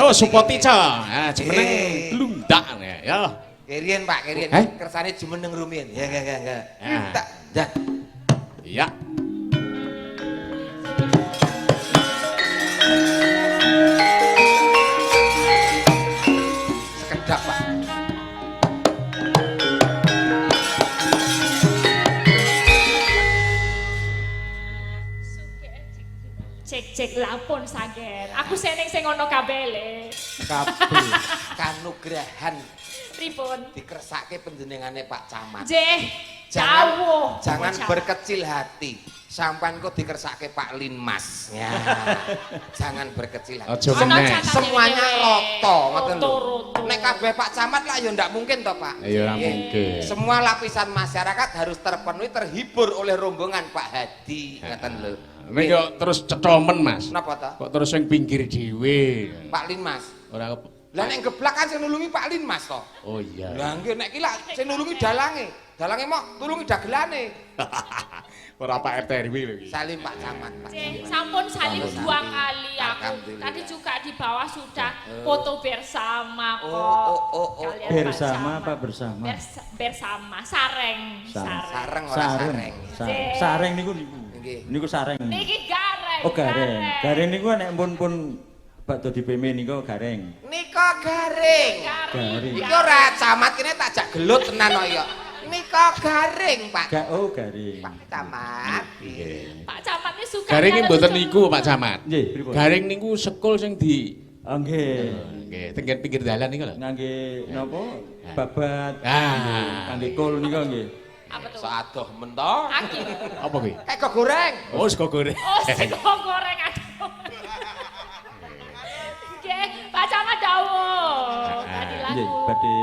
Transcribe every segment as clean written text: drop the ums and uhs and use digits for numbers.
Yo Supotica. Ah jenenge Lundak ya. Kirian Pak, kirian. Kersane jumeneng rumiyin. Ya. Tak dan. Iya. Sekedap Pak. Cek lapun sager. Aku seneng sing ono kabele. Kabeh kanugrahan Pripun? dikersake panjenengane Pak Camat. Jangan berkecil hati. Sampan kok dikersake Pak Linmas. Ya. Jangan berkecil hati. Semuanya roto, ngoten lho. Nek kabeh Pak Camat lah ya ndak mungkin toh, Pak. Ya mungkin. Semua lapisan masyarakat harus terpenuhi, terhibur oleh rombongan Pak Hadi, ngoten lho. Nek yo terus cecomen, Mas. Napa ta? Kok terus sing pinggir dhewe. Pak Linmas. Ora Lah nek geblak kan sing nulungi Pak Linmas toh. Oh iya. Lah nggih nek ki lak sing nulungi dalange. Dalange mok tulungi dagelane. Ora Pak RT RW lho iki. Salim Pak Camat, Pak. Sampun saling 2 kali aku. Tadi juga di bawah sudah foto bersama kok. Bersama apa bersama? Bersama sareng. Sareng ora sareng. Sareng niku. Niku sareng. Niki gareng. Oh gareng. Gareng niku nek pun bakdo dipeme niku gareng. Nika garing. Garing. Iki ora camat kene tak jak gelut tenan kok ya. Nika garing, Pak. Oh garing. Pak Camat. Pak Camat ini suka. Garing iki mboten niku, Pak Camat. Nggih, pripun? Garing niku sekul sing di nggih. Nggih, tenggen pinggir dalan niku lho. Ngangge napa? Babat. Kangge kul niku nggih. Apa tuh? Sadoh mentok. Aki. Apa kuwi? Kayak kok goreng. Oh, sego goreng. Oh, sego goreng aduh. Nggih, Pak Camat dawuh. Tadi lagu. Nggih, badhe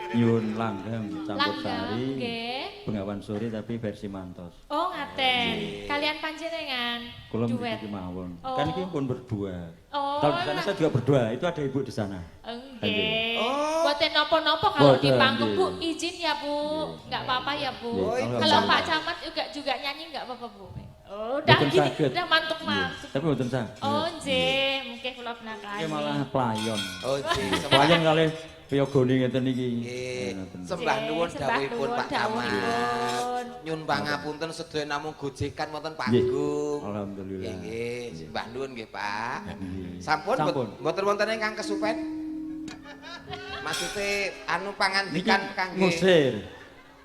nyuwun langgam campur sari. Nggih. Bengawan sore tapi versi mantos. Oh, ngaten. Kalian panjenengan Kula duet. mriki mawon. Oh. Kan iki pun berdua. Oh. Kalau di sana saya juga berdua, itu ada ibu di sana. Nggih. Oh. Boten napa-napa kalau di Boten, panggung, Bu. nggih. Izin ya, Bu. Enggak apa-apa ya, Bu. Nggih, Kalau alhamdulillah. Pak Camat juga nyanyi enggak apa-apa, Bu. Oh, udah Boten gini, saged. udah mantuk-mantuk. Tapi mboten saged. Oh, nggih, mungkin kula penakani. Iki malah playon. Oh, nggih. Playon kalih piyogone ngeten iki. Nggih. Sembah nuwun dawuhipun Pak Camat. dawuhipun. Nyun pangapunten sedaya namung gojekan wonten Nggih. panggung. Alhamdulillah. Nggih, sembah nuwun nggih, Pak. Nggih. Sampun Sampun. mboten wonten ingkang kesupen. Maksudnya anu pangandikan kangge Ngusir.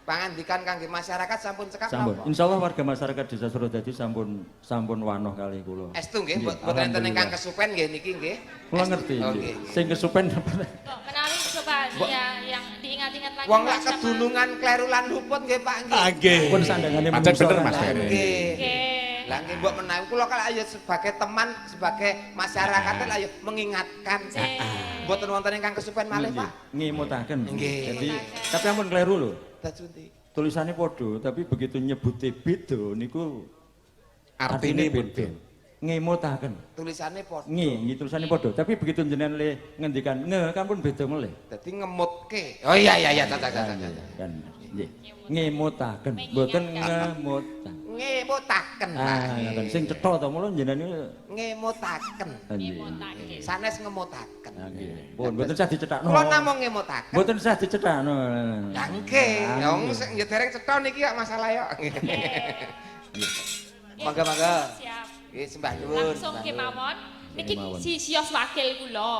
pangandikan kangge masyarakat sampun cekap Sampun. napa? Insyaallah warga masyarakat Desa Surodadi sampun wanoh kali kula. Estu nggih, Nggih, mboten enten ingkang alhamdulillah. kesupen nggih niki nggih. Kula Estu. ngerti. Oh, nggih. nggih. Sing kesupen apa? Kok menawi coba ya yang diingat-ingat lagi. Wong lak Pak Camat. kedunungan kleru lan luput nggih Pak nggih. Nggih. Pun sandangane Pancen menungso bener kan. Mas Ferry. Nggih. Nggih. Lah nggih mbok menawi kula kan ayo sebagai teman, sebagai masyarakat lah ayo mengingatkan. Mboten wonten ingkang kesupen malih Nggih, Pak. ngimutaken. Nggih. Jadi tapi ampun kleru lho. Dajundi. Tulisannya podo, tapi begitu nyebute beda niku Artine beda. beda. Ngimutaken. Tulisannya padha. Nggih, tulisannya podo, tapi begitu jenengan le ngendikan kan pun beda meleh. Dadi ngemutke. Oh iya cacak. Kan nggih. Ngimutaken, mboten ngemutaken. Ngemutaken Pak. Ngoten sing cetha to mulo jenengan niku Ngemutaken. nggih. Sanes ngemutaken. Nggih. Pun mboten usah dicetakno. Kula namung ngemutaken. Mboten usah dicetakno. Lah nggih, wong sing ya dereng cetha niki kok masalah yo. Mangga-mangga. Siap. Nggih sembah nuwun. Langsung kemawon. Niki Kemawon. si sios wakil kula.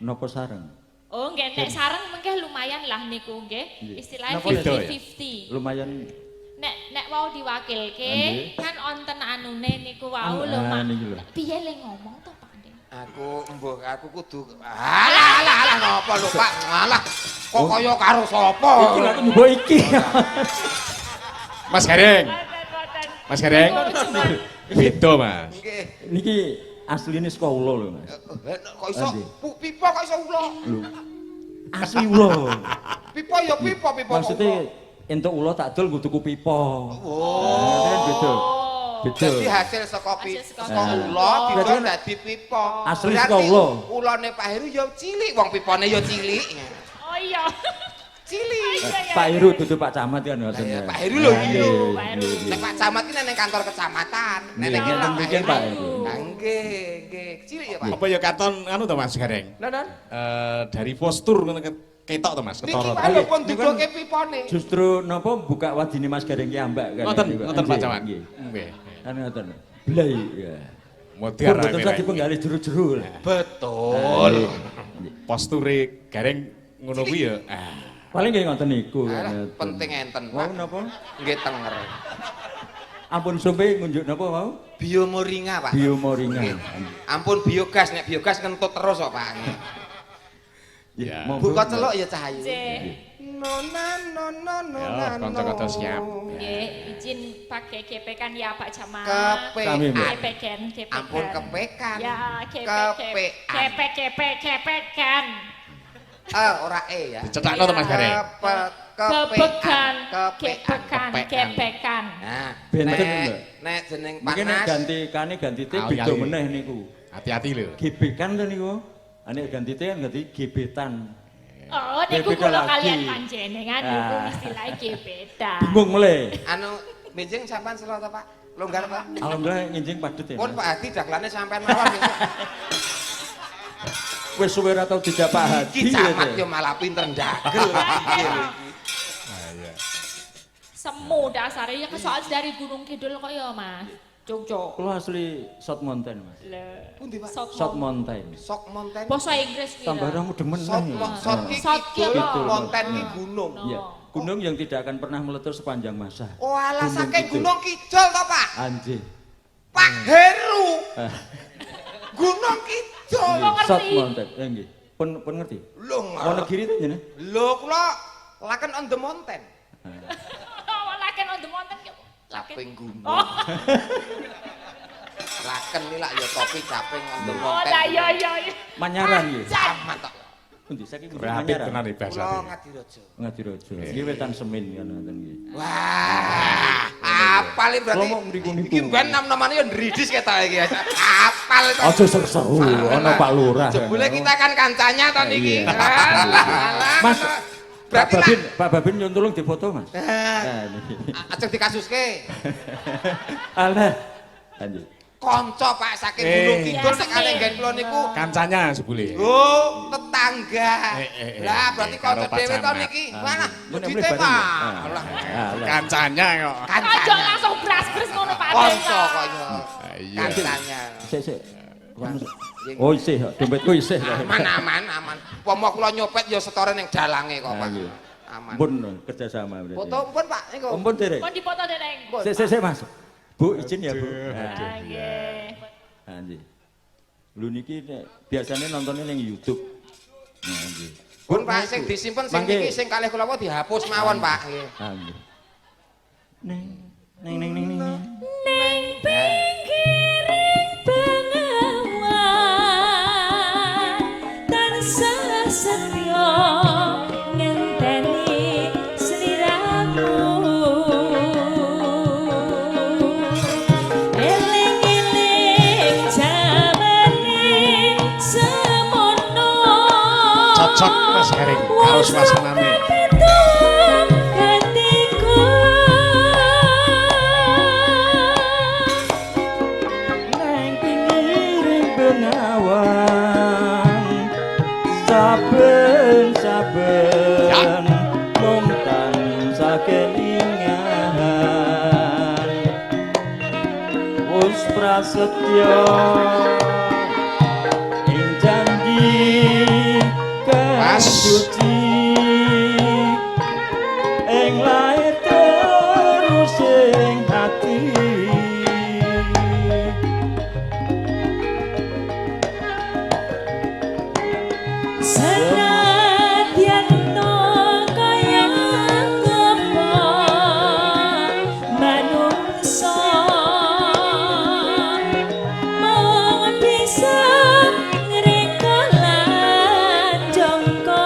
Napa sareng? Oh, nggih nek sareng mengke lumayan lah niku nggih. Istilahnya Napa beda ya? 50-50. Lumayan Nek wau diwakilke Nggih. kan onten anune niku wau lho, Mak. niki lho. Piye le ngomong to, Pak? Aku kudu alah napa lho Pak? Alah kok kaya karo sapa? Iki lak mbok iki. Mas Gareng. Boten. Mas Gareng. Beda, Mas. Nggih. Niki asline saka ula lho, Mas. Kok iso Nggih. pipa kok iso ula? Lho. Asli ula. Pipa ya pipa kok Maksudnya ula. entuk ula tak dol nggo tuku pipa. Oh. Kan beda. Beda. Dadi hasil saka Hasil saka saka ula. ula didol Berarti dadi pipa. asli Berarti saka ula. Ulane Pak Heru ya cilik, wong pipane ya cilik. Oh iya. Cilik. Pak Heru dudu Pak Camat kan ngoten. Lah ya, ya. Pak Heru lho Nah, iki nggih, lho. Pak Heru. nggih, Nek nggih. Pak Camat ki nang kantor kecamatan. Nek Nggih, iki ngeten Pak mungkin Heru. Pak Heru. Nah, nggih. Cilik ya, Pak. Apa ya katon anu to Mas Gareng? Nonon. Dari postur ngono ketok to Mas, Niki ketara. walaupun didoke pipone. Justru napa buka wadine Mas Gareng ki ambak kan. Ngoten Pak Camat. Nggih. Nggih. Kan ngoten. Blai ya. Mutiara. Betul saja penggali jero-jero. Betul. Posture Gareng ngono kuwi ya. Paling nggih ngoten niku. Alah, penting enten, Wau Pak. napa? Nggih tenger. Ampun sampe ngunjuk napa wau? Biomoringa, Pak. Biomoringa. Ampun biogas, nek biogas ngentut terus kok, Pak. Ya. Buka celuk ya Cahayu. Nggih. Nonan. Ya, kanca-kanca siap. Nggih, izin pakai gepekan ya Pak Camat. Kami, Mbak. Gepekan. Ampun kepekan. Ya, Kepekan. gepekan. Ora ya. Dicetakno to Mas Gareng. Gepekan. Kepekan. Gepekan. Nah, Benten, Mbak. nek jeneng Mungkin nek panas. ganti kane ganti T Oh, beda iya. meneh niku. Hati-hati lho. Gebekan to niku. Ane ganti T kan ganti gebetan. Oh, niku Gebekan kula lagi. kalian panjenengan niku Ah. istilah gebetan. Bingung mulai. Anu benjing sampean selo to, Pak? Longgar, Pak? Alhamdulillah nginjing padet ya. Pun Mas. Pak Hadi daklane sampean mawon iki. Wis suwe ra tau dijak Pak Hadi. Iki camat ya. yo malah pinter ndagel iki lho iki. Semu dasarnya ya soal dari Gunung Kidul kok ya Mas. Jogja. Kulo asli South Mountain, Mas. Lah. Pundi, Pak? South Mountain. Sok monten. Basa Inggris kuwi. Tambah ra mudeng meneh. Sok ki South kidul, Kidul. monten ki gunung. Iya, gunung yang tidak akan pernah meletus sepanjang masa. Oh alah Gunung saking Kidul. Gunung Kidul to, Pak? Anjir. Pak Heru. Ah. Gunung Kidul. Kok ngerti? South Mountain. Nggih. Pun ngerti. Lho, Wonogiri to jenenge? lho kula laken on the mountain. Oh, laken on the mountain ki. Caping gunung. Oh, Laken iki lak ya topi caping on the oh mountain. lah iya. Manyaran nggih. Camat tok. Pundi saking pundi Kreatif tenan Manyaran. iki bahasa. Kula Ngadirojo. Ngadirojo. Nggih wetan semin kan ngoten nggih. Wah, apal iki berarti. Kalau mau niku-niku. Iki ben nam-namane yo ndridis ketok iki. Apal itu. Aja seru, ana Pak Lurah. Jebule kita kan kancanya to niki. Iya. Alah, Mas, Pak berarti Babin, Pak Babin nyuwun tolong difoto, Mas. Nah, niki. ajeng dikasuske. Alah. Lanjut. Kanca Pak saking Gunung Kidul nek kali nggen kula niku Kancanya sebule. oh tetangga. Lah berarti karo kanca Pak dhewe to Camat. niki. Mana? Mulai Dite bareng Pak. ya? Alah. Alah. Kancanya kok. Aja Kancanya. langsung bras-bras ngono Pak. Kanca kok yo. Iya. Kancanya. Sik. Oh isih, dompetku isih. Aman. Pomo kula nyopet ya setore ning dalange kok, Pak. Ayo. Aman. Pun kerja sama berarti. Foto pun Pak niku. Ampun derek. Kon dipoto Dereng. Sik Mas. Bu izin ya, Bu. Ah, nggih. Nah, nggih. Lu niki biasanya nontonnya ning YouTube. Nah, nggih. Pun Pak sing disimpen sing Mangke. niki sing kalih kula wae dihapus mawon, Pak. Nggih. Ah, nggih. Neng. Ning pinggiring bengawan tansah setya ngenteni sliramu eling-eling jamane semono Cocok Mas Gareng karo suasanane. Neng pinggiring bengawan saben mung tansah kelingan wis prasetya ing janji kang Mas. suci ing lair terus ing ati Senadyan to kaya ngapa manungsa mung bisa ngreka lan jangka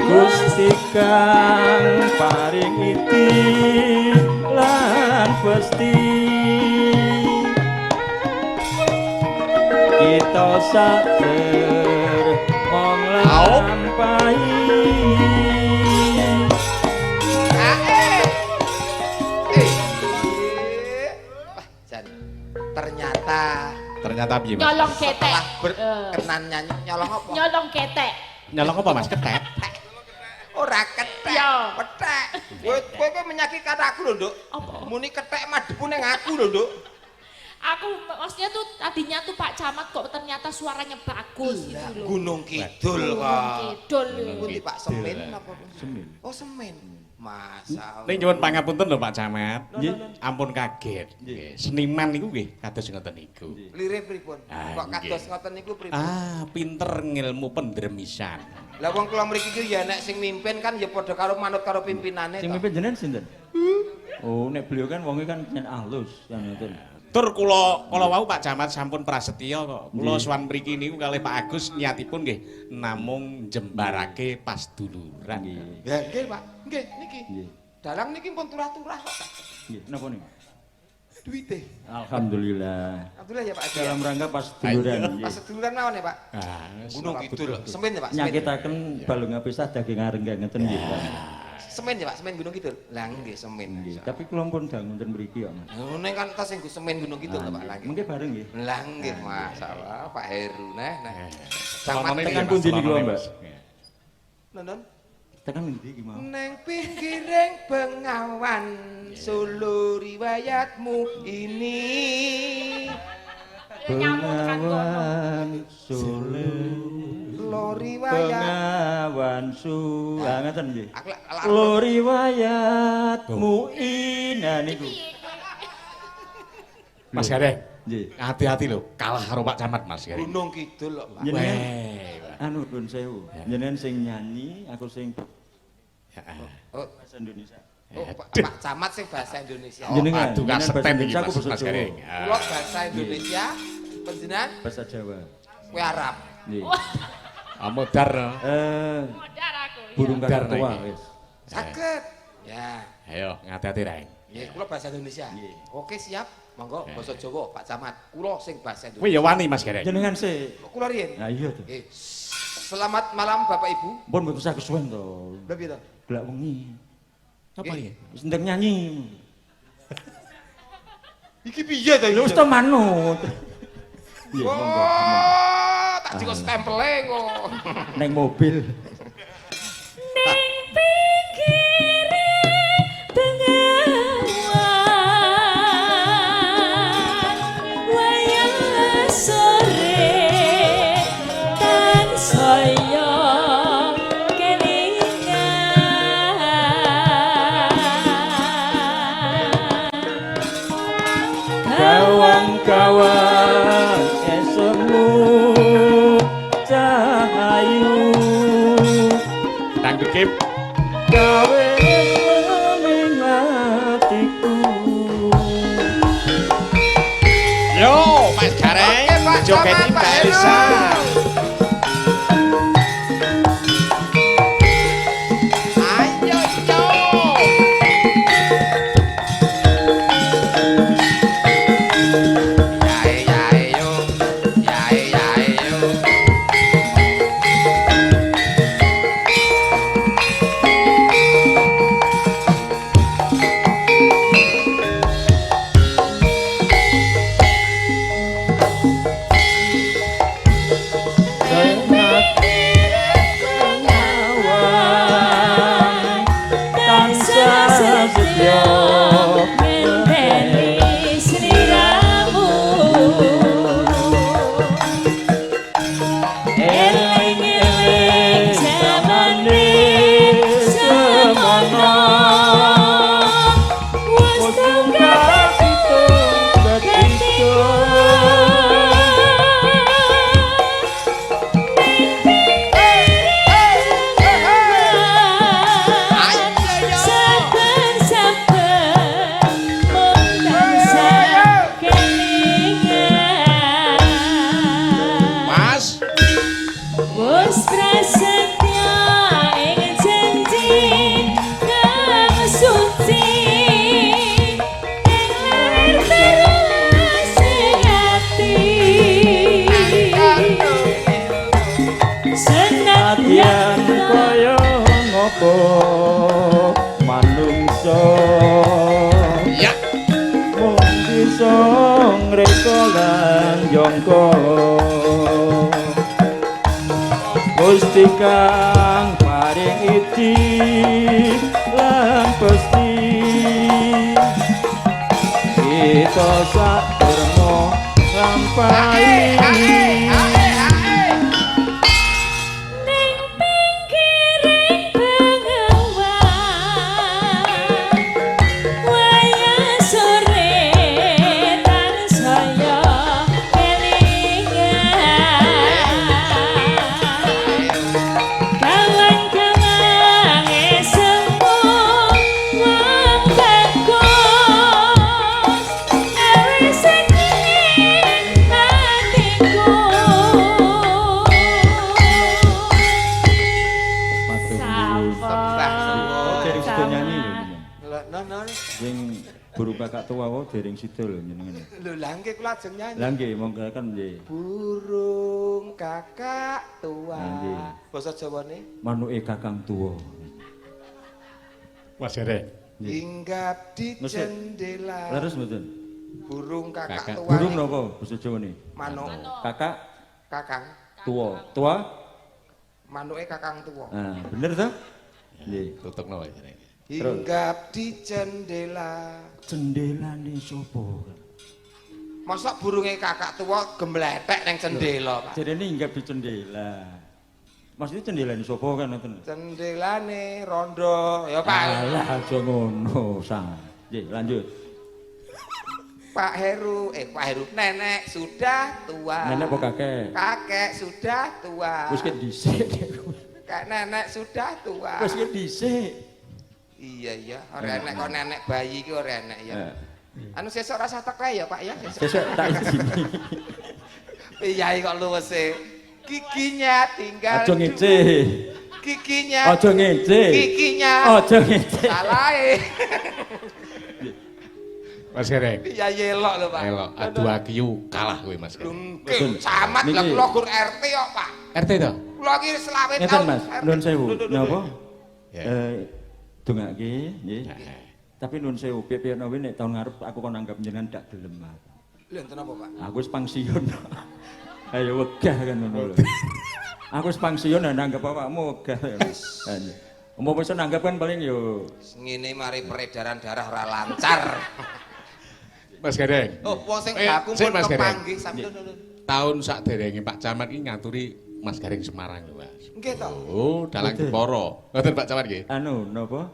Gusti kang paring iti lan pesti kita sader mong lampahi ternyata piye Mas? Nyolong ketek. setelah berkenan nyanyi nyolong apa? Nyolong ketek. Nyolong apa Mas? Ketek. Ora ketek, Iya. petek. Kowe menyakitkan aku lho, Nduk. Apa? Muni ketek madhepu ning aku lho, Nduk. Aku maksudnya tuh tadinya tuh Pak Camat kok ternyata suaranya bagus gitu loh. Gunung Kidul kok. Kidul. Pundi Pak Semin apa? Semin. Oh, Semin. Masa. Ning nyuwun pangapunten lho Pak Camat. Nggih. Ampun kaget. Nggih. Seniman niku nggih kados ngoten niku. Lire pripun? Ah, Kok kados nggih. ngoten niku pripun? Pinter ngilmu pendremisan. Lah wong kula mriki ki ya nek sing mimpin kan ya padha karo manut karo pimpinane Sing to. mimpin jenengan sinten? Oh, nek beliau kan wonge kan nyen alus yang ngoten. Tur kula wau Pak Camat sampun prasetya kok. Kula Nggih. sowan mriki niku kalih Pak Agus niatipun nggih namung jembarake pasduluran. Nggih. Ya nggih, Pak. Nggih, niki. Nggih. Dalang niki pun turah-turah kok. Nggih, napa nih? Duite. Alhamdulillah. Alhamdulillah ya Pak Haji. Dalam rangka pas duluran Pas nggih. seduluran mawon ya, Pak. Ah, Gunung Kidul. Semen ya, Pak. Semen. Nyakitaken balung apisah daging areng ngeten nggih. Pak. Semen ya, Pak. Semen Gunung Kidul. Lah nggih semen. Nggih, tapi kula pun dangun ten mriki kok, Mas. Ngene kan tas sing semen Gunung Kidul to, Pak. Lah nggih. Mungkin bareng nggih. Lah nggih, masyaallah Pak Heru nah. Salonone Camat tekan piye, Mas? pundi niku, Salonone, Mbak? Mas? London. Tekan ngendi iki mau? Neng pinggiring Bengawan Solo riwayatmu ini. Bengawan Solo. Lo riwayat. Bengawan Solo. Ah ngeten nggih. Aku Lo riwayatmu ini niku. Mas Gareng, Nggih. hati-hati lho, kalah karo Pak Camat Mas Gareng. Gunung Kidul kok, Pak. Jenengan Weh, anu pun sewu. Jenengan sing nyanyi, aku sing Oh, bahasa Indonesia. Pak Camat sing bahasa Indonesia. Oh, Jenengan, aduh jenengan kasepen bahasa iki Indonesia, Mas, aku bahasa Mas Jawa. Gareng. Kula bahasa Indonesia, panjenengan Bahasa Jawa. kowe Arab. Nggih. Amodar. Modar aku. ya. Burung kakak Bentar, tua Neng. wis. Saged. Ya. Ayo, ngati-hati Reng. Nggih, kula bahasa Indonesia. Nggih. Oke, siap. Monggo bahasa Jawa, Pak Camat. Kula sing bahasa Kowe Indonesia. ya wani Mas Gareng. Jenengan sih. Kula riyen. Nah iya tuh. Nggih. Selamat malam Bapak Ibu. Pun mboten usah kesuwen to. Lha piye to? Gelak wengi. Apa iki? Wis ndek nyanyi. Iki piye to? Ya wis to manut. Nggih, monggo. Oh, tak jiko stempele kok. Neng mobil. Ning pinggire Bengawan wayah sore tansaya kelingan Kawan-kawan esemu cahayu Dangdut Kip. gawe seling atiku. Yo, Mas Gareng. Oke, Pak Joget Camat, Pak Heru. bisa. Ayo, yo. Yae yae yo. Yae yae yo. lan jongko Gusti kang paring iti lan pesti kita sak dermo lampahi Ning pinggiring bengawan wayah sore tansaya kelingan kawan-kawan semua wong bagus everything hatiku dereng sida nyanyi lho Lah sing burung kakak tua wae dereng sida lho jenengan lho lah nggih kula ajeng nyanyi. lha nggih monggo kan nggih Burung kakak tua. Nggih. Basa Jawane manuke kakang tuwa Mas Dereng. hinggap di Mas, jendela. leres mboten Burung kakak Kakak. tua. burung napa basa Jawane Manuk kakak kakang. tuwa tua Manuke kakang tua. nah bener to nggih Tutupno wae Dereng. Hinggap di jendela. jendelane sapa Masa burunge kakak tua gembletek nang jendela, Pak. jarene hinggap di jendela maksudnya jendelane sapa kan ngoten Jendelane rondo, ya Pak. alah aja ngono sang nggih lanjut Pak Heru, Pak Heru, nenek sudah tua. nenek apa kakek Kakek sudah tua. wis ke dhisik Kak nenek sudah tua. wis ke dhisik Iya iya, ora enek kok nenek bayi iki ora enek ya. Eh, Anu sesuk rasa teke ya, Pak ya. sesuk tak izini Piyai kok luwese. Giginya tinggal. aja ngece Giginya. aja ngece Giginya. aja ngece Salahe. Mas Dereng. Piyai elok lho, Pak. Elok adu akiu kalah kowe Mas Dereng. Lungkih camat lah Niki- kula gur RT kok, Pak. RT to? Kula iki selawe ngeten tahun. Mas nuwun sewu napa Ya. dongake nggih tapi nuwun sewu piye-piye nawi nek taun ngarep aku kon anggap jenengan dak gelem Lha enten apa, Pak? aku wis pangsiun ayo wegah kan ngono lho aku wis pangsiun nek anggap awakmu wegah Umum wis nanggap kan paling yo Ngene mari peredaran darah ora lancar. Mas Dereng. Oh, wong sing Eh, baku sik, pun Mas Dereng. kepanggih sampeyan. Tahun sakderenge Pak Camat iki ngaturi Mas Gareng Semarang lho, Mas. Nggih to. Oh, dalang Betul. Keporo. Ngoten Pak Camat nggih. anu napa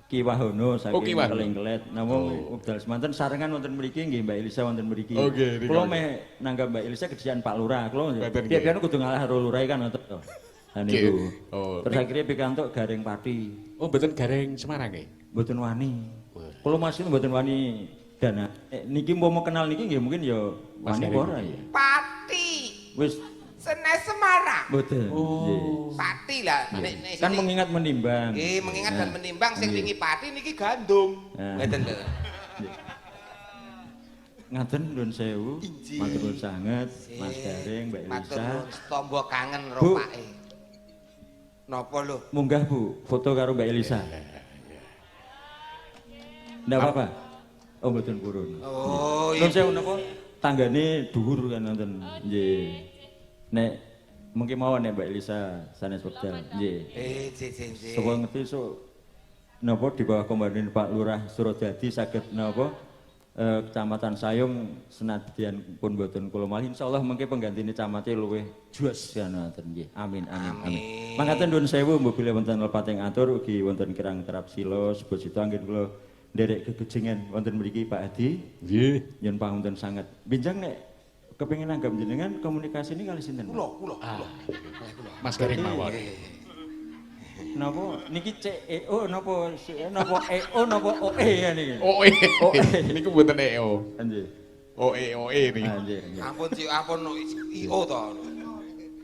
Ki Wahono saking Ki Wahono. Kelengkelet namung wekdal semanten sarengan wonten mriki nggih Mbak Elisa wonten mriki. Oh, nggih, Kula nggih. meh nanggap Mbak Elisa kedisian Pak Lurah. Kula Mboten, piye-piye kudu ngalah karo Lurah kan ngoten to. Lah niku. Nggih. Oh. Terus akhirnya pikantuk Gareng Pati. Oh, mboten Gareng Semarang nggih. Mboten wani. Kula masih mboten wani dana. Niki mau kenal niki nggih mungkin ya Mas wani Gareng. ora ya. Pati. Wis Senes Semarang. mboten. Nggih. Pati lah. Nek Kan sini- mengingat menimbang. Nggih, mengingat dan Nah. menimbang sing Nggih. wingi pati niki gandum. Nah. Ngeten lho. Ngaten nuwun sewu. Inji. Matur nuwun sanget Mas Gareng, Mbak Matur Elisa. nuwun tombo kangen Bu. ropake. Napa lho? Munggah Bu, foto karo Mbak Elisa. Ndak apa-apa. Oh mboten purun. Oh, Nuwun sewu napa tanggane dhuwur kan nonton. Nggih. Nek mungkin mawon nek Mbak Elisa sanes wekdal. Nggih. Jih. Sapa ngerti so napa di bawah komandan Pak Lurah Surodadi saged napa Kecamatan Sayung senadyan pun boten kula malih insyaallah mengke penggantine camate luwih juas kan ngoten nggih. Amin amin amin. Mangkaten nuwun sewu mbile wonten lepating atur ugi wonten kirang terap sila sebosito anggen kula nderek gegejengan wonten mriki Pak Adi. Nggih. Yen pangunten sanget. Benjang nek kepengin nanggap jenengan komunikasi ini kali sinten? Kula. Mas Gareng mawon. Napa niki CEO napa napa OE ya niki? Oh, niku mboten EO. Nggih. OE niki. Ah, nggih. Ampun Cik, ampun IO to.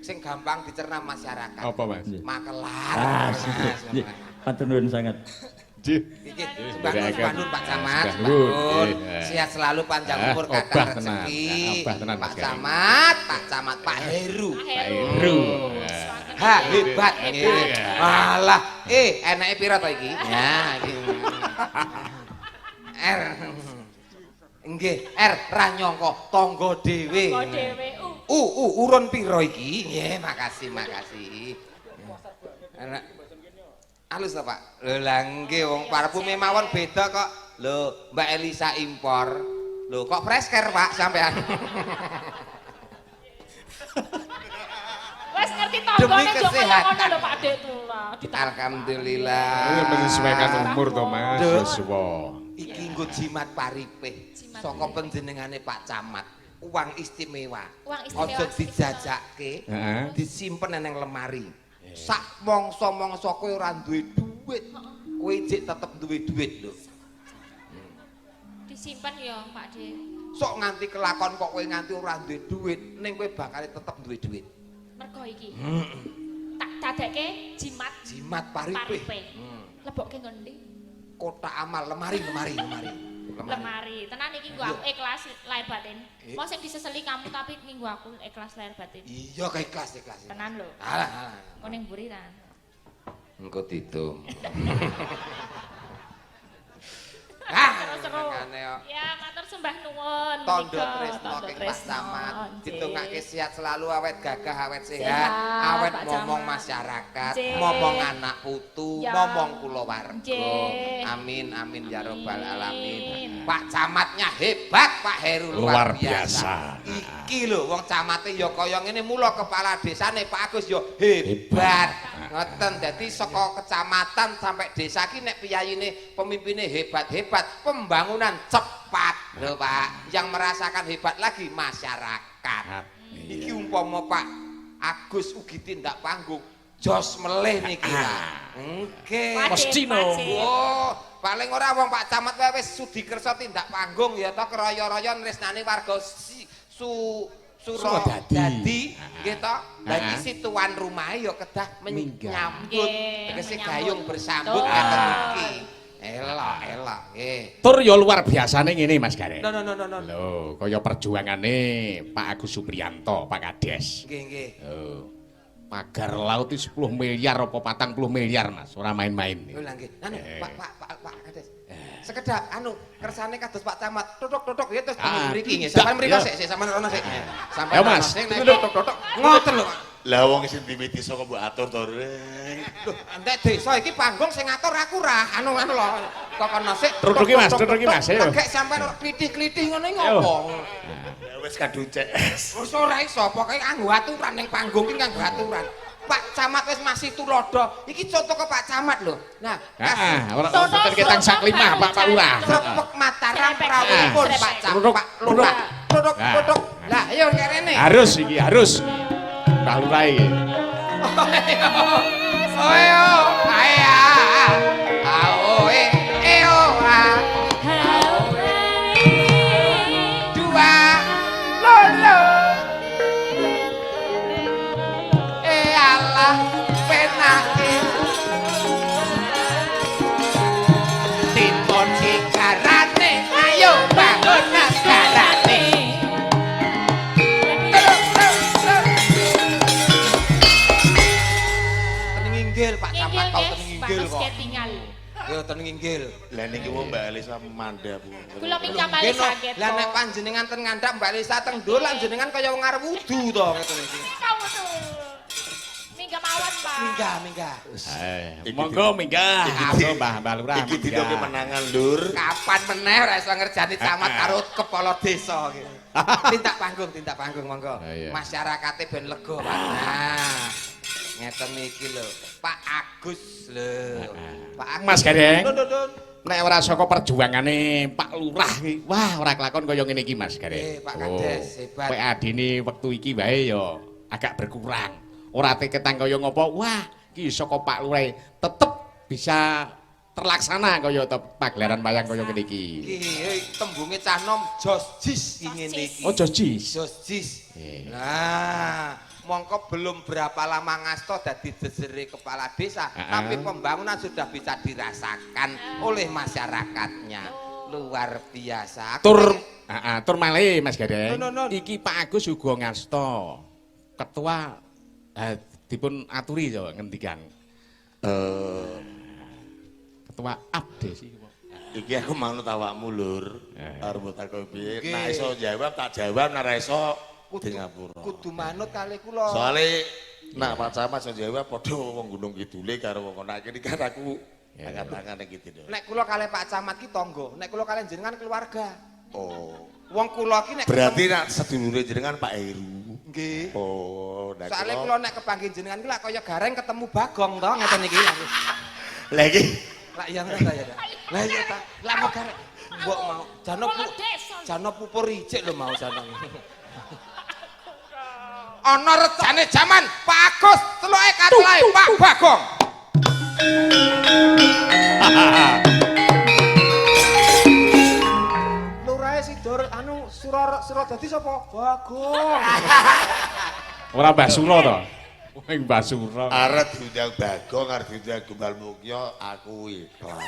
Sing gampang dicerna masyarakat. Apa, Mas? Makelar. Ah, nggih. Matur nuwun sanget. Nggih. Iki Sembahun, Mbak Nur Pak Camat. Sembahun. Mbak Nur, Nggih. sehat selalu panjang umur Obah kathah tenan. rezeki. Obah tenan, Mas Pak Gareng. Camat, Pak Camat, Pak Heru. Pak Heru. Ha, hebat nggih. Malah enake pira to iki? Ya, iki. R. Nggih, ra nyangka tangga dhewe. Tangga dhewe. Urun pira iki? Nggih, makasih. Anak halus to, Pak? Lho lah nggih wong parfume mawon beda kok. Lho, Mbak Elisa impor. Lho kok fresh care, Pak, sampean? Wes ngerti tanggane yo kaya ngono lho Pak Dek tulah. Alhamdulillah. Ini menyesuaikan umur to, Mas. Yuswa. Iki nggo jimat paripeh saka panjenengane Pak Camat. Uang istimewa. Aja dijajakke, disimpen nang lemari. Sak mangsa-mangsa kowe ora duwe dhuwit, kowe jek tetep duwe dhuwit lho. Disimpen ya Pak Dek. Sok nganti kelakon kok kowe nganti ora duwe dhuwit, ning kowe bakal tetep duwe dhuwit. Mergo iki. Tak dadekke jimat paripeh. Lebokke ngendi? Kotak amal lemari. Lemari. Tenan iki nggo aku ikhlas lahir batin. Mau sing diseseli kamu tapi minggu aku ikhlas lahir batin. Iya ikhlas. Tenan lho. Alah. Kok ning mburi ta? Engko ditum. Seru. Ya, matur sembah nuwun. Tondo tresno king Pak Camat. Ditungake sehat selalu, awet gagah, awet sehat, awet momong masyarakat, momong anak putu, momong kulawarga. Amin ya rabbal alamin. Pak Camatnya hebat, Pak Heru luar biasa. Iki lho wong camate ya kaya ngene, mula kepala desane Pak Agus ya hebat. Ngoten, dadi saka kecamatan sampai desa ki nek piyayine pemimpine hebat-hebat, pembangunan cepat lho Pak. Yang merasakan hebat lagi masyarakat. Iki umpama Pak Agus ugi tindak panggung jos meleh niki Pak. Nggih. Mesti no. Oh, paling ora wong Pak Camat wae wis sudi kersa tindak panggung ya to keroyo-royo tresnani warga Surodadi nggih to. Dadi si tuan rumah ya kedah menyambut tegese gayung bersambut ngaten iki. Elok nggih. Tur ya luar biasane ngene Mas Gareng. No. Lho, kaya perjuangane Pak Agus Supriyanto, Pak Kades. Nggih. Pagar laut itu 10 miliar apa 40 miliar Mas, ora main-main. Lho lah nggih. Anu Pak Kades. Sekedap kersane kados Pak Camat. Tutuk ya terus mriki nggih. Sampeyan mriko sik sampeyan rono sik. Ya Mas, tutuk. Ngoten lho. Lah wong sing diwiti saka mbok atur to, Reng. Lho, entek desa iki panggung sing ngatur aku ra anu lho. Kok kono sik. Tutuki Mas, ayo. Kayak sampeyan klithih-klithih ngono ngopo? Wis kaducek. Wis ora iso, pokoke nganggo aturan ning panggung ki nganggo aturan. Pak Camat wis masih tulodo. Iki contoh ke Pak Camat lho. Nah, ora mboten ketang sak limah Pak Lurah. Repek Mataram rawuhipun Pak Camat, Pak Lurah. Tutuk. Lah, ayo kerene. Harus Pak Lurah iki. Ayo. Dua lolo. Allah penake. Timbon sigarane, ayo bangun nagarane. Teninginggil Pak Camat tau teninginggil kok. Yo teninginggil. Lah niki wong Mbak Elisa mandhap. Kula mingkam malih saged. Lah nek panjenengan ten ngandhap Mbak Elisa teng ndul lan jenengan kaya wong arep wudu to ngeten iki. Minggah mawon, Pak. Minggah. Monggo minggah. Monggo Mbah Lurah. Iki dina kemenangan, Lur. Kapan meneh ora iso ngerjani camat karo kepala desa iki. Tindak panggung monggo. Masyarakate ben lega, Pak. Nah, ngeten iki lho. Pak Agus lho. Pak Agus. Mas Gareng. Dun. Nek ora saka perjuangane Pak Lurah iki, wah ora kelakon kaya ngene iki Mas Gareng. Pak Kades hebat. PAD-ne wektu iki wae ya agak berkurang. Ora ketang kaya ngopo, wah iki saka Pak Lurah tetep bisa terlaksana kaya pagelaran wayang kaya ngene iki. Iki tembunge cah nom jos jis ngene iki. Oh jos jis. Nah, mongko belum berapa lama ngasto dadi jejere kepala desa, tapi pembangunan sudah bisa dirasakan oleh masyarakatnya. Luar biasa. Tur malih Mas Gareng. Iki Pak Agus uga ngasta. Ketua dipun aturi to ngendikan. Ketua Abdes iki. iki aku manut awakmu lur. Arep takon piye? Nggih. Nek iso jawab tak jawab, nek ora iso di ngapura. Kudu manut kali kula. Soale nek Pak Camat iso jawab padha wong Gunung Kidule karo wong kono iki kan aku angkat-angkat gitu lho. Nek kula kali Pak Camat ki tangga, nek kula kali jenengan keluarga. Oh. Wong kula ki nek Berarti nek sedulure jenengan Pak Heru. nggih. Oh, nek Soale kula kula nek kepanggih jenengan ki lak kaya gareng ketemu Bagong to ngeten iki lak. Lah iki Lak iya ngono ta ya. Lah iya ta. Lah mau gareng. Mbok mau jano pupur icik lho mau jano. Ana rejane jaman Pak Agus teluke katlae Pak Bagong. Lurahe Sidor anu Suradadi sapa? Bagong. Ora Mbah Sura to. Wing Mbah Sura. arep diundang Bagong, arep diundang Gumbal Mukyo, aku ikhlas.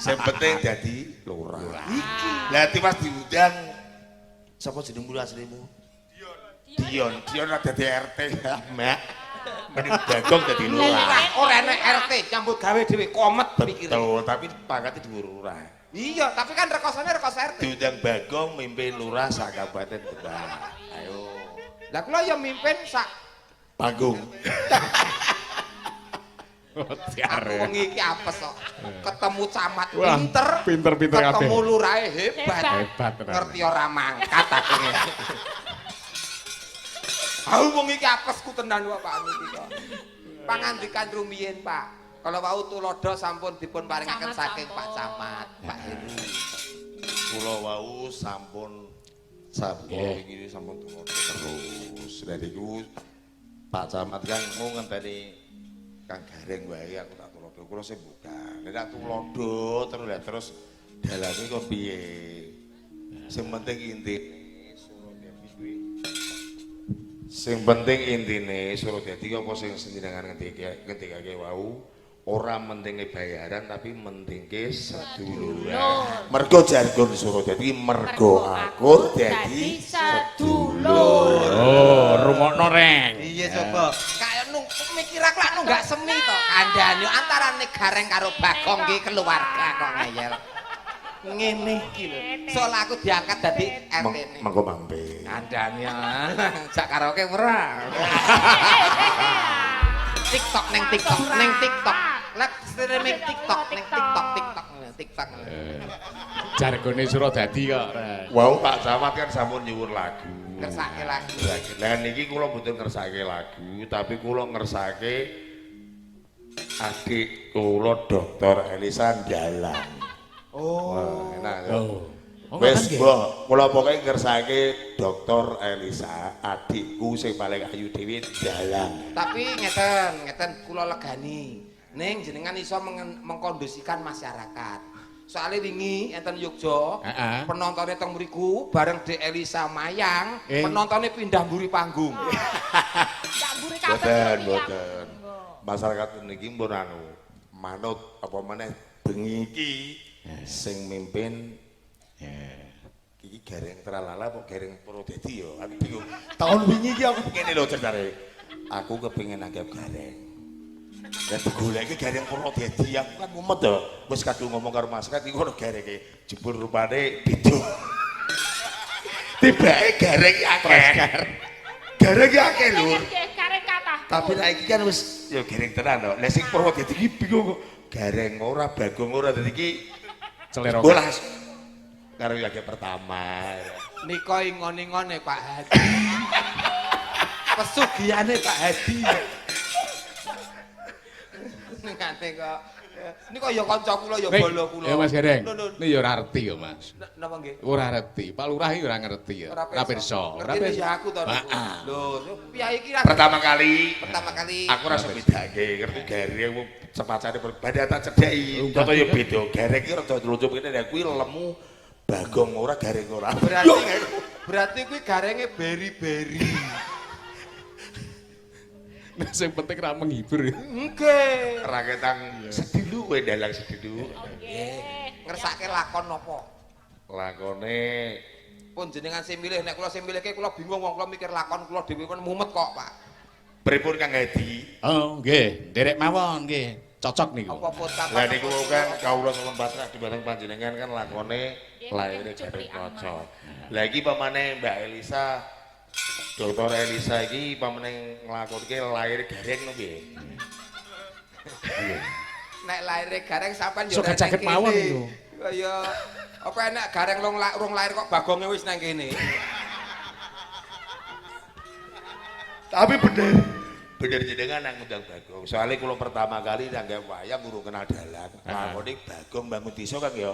Sing penting dadi lurah. Lah pas diundang sapa jenengmu aslimu? Dion. Dion ora dadi RT, Mak. Mending Bagong dadi lurah. Ora enek RT nyambut gawe dhewe komet pikire. Betul, tapi pangkatnya dhuwur lurah. Iya, tapi kan rekosane rekos RT. Diundang Bagong mimpin lurah sak Kabupaten Demak. Ayo. Lah kula ya mimpin sak Panggung. aku wengi iki apes kok. Ketemu camat Wah, pinter. pinter-pinter kabeh. Ketemu lurahe hebat. Hebat tenan. Ngerti ora mangkat aku. Aku wengi iki apesku tenan kok Pak niki kok. Pangandikan rumiyin Pak. Kalau wau tulodo sampun dipun paringaken saking Pak Camat, Pak Heru. Kula wau sampun iki sampun tulodo terus. Dari iku Pak Camat kan mau ngenteni Kang Gareng wae aku tak tulodo. Kula sing buka. Nek tak tulodo terus dalane kok piye. Sing penting intine Suradadi kuwi. Sing penting intine Suradadi apa sing jenengan ngendikake wau. Ora mentinge bayaran tapi mentingke seduluran. Mergo jargon Suradadi mergo akur dadi sedulur. Oh, rungokno reng. Iya coba. Kayak mikir aku lak nunggak semi to. Kandhane antarane Gareng karo Bagong ki keluarga kok ngeyel. Ngene iki lho. Soal aku diangkat dadi RT-ne. Mengko mampe. Kandhane sak karaoke ora. TikTok neng TikTok. Live streaming TikTok neng TikTok. Jargone Suradadi kok. Wow, Pak Camat kan sampun nyuwun lagu. Ngersake lagu. Lah niki kula mboten ngersake lagu, tapi kula ngersake adik kula Dr. Elisa Dalang. Oh. Enak. Oh. Wes mbok, kula pokoke ngersake Dr. Elisa, adikku sing paling ayu dhewe Dalang. Tapi ngeten kula legani. Ning jenengan iso mengkondisikan masyarakat. Soalnya wingi enten Yogya, penontonnya teng mriku bareng Dek Elisa Mayang, penontonnya pindah mburi panggung. Boten. Masyarakat niki mbon anu manut apa meneh bengi iki sing mimpin iki Gareng Tralala apa Gareng Purwodadi ya aku bingung. Tahun wingi iki aku ngene lho ceritane. Aku kepengin nanggap Gareng. Dan digoleki Gareng Purwodadi aku kan mumet to. Wis kadung ngomong karo masyarakat iki ono Garenge jebul rupane beda. Tibake Gareng iki akeh. Gareng iki akeh lho. Gareng kathah. Tapi nek iki kan wis ya Gareng tenan to. Lah sing Purwodadi iki bingung kok. Gareng ora, Bagong ora dadi iki Celero. bolas. Karo lagi pertama. Nika ingon-ingone Pak Hadi. Pesugiane Pak Hadi. Ngene kok. Nika ya kanca kula ya bolo kula. Ya Mas Gareng. Lho, lho. Ini ya ora ngerti ya Mas. Napa nggih? Ora ngerti. Pak Lurah iki ora ngerti ya. Ora pirsa. Ngerti ya aku to. Lho, piyai iki Pertama kali aku rasa bedake, ngerti Gareng sepacane berbeda tak cedheki. Contoh ya beda. Gareng iki rada nlucup kene nek kuwi lemu Bagong ora Gareng ora. Berarti kuwi garenge beri-beri. Nah, sing penting ra menghibur ya. Nggih. Raketang sedilu kowe dalang sedilu. Nggih. Ngersake lakon napa? Lakone Pun jenengan sing milih, nek kula sing milihke kula bingung wong kula mikir lakon kula dhewe kan mumet kok, Pak. pripun Kang Hadi? Oh, nggih, nderek mawon nggih. cocok niku. Apa pota? Lah niku kan kawula sampun pasrah dhumateng panjenengan kan lakone laire gareng cocok. Lah iki pamane Mbak Elisa Dr. Elisa iki pamane nglakonke laire gareng no piye? Nek laire gareng sampean yo Sok jaket mawon niku. Kaya apa enak gareng rong lair kok bagonge wis nang kene. Tapi bener jenengan nang ngundang Bagong. Soalnya kalau pertama kali nanggap wayang guru kenal dalang. Lakone Bagong bangun desa kan ya.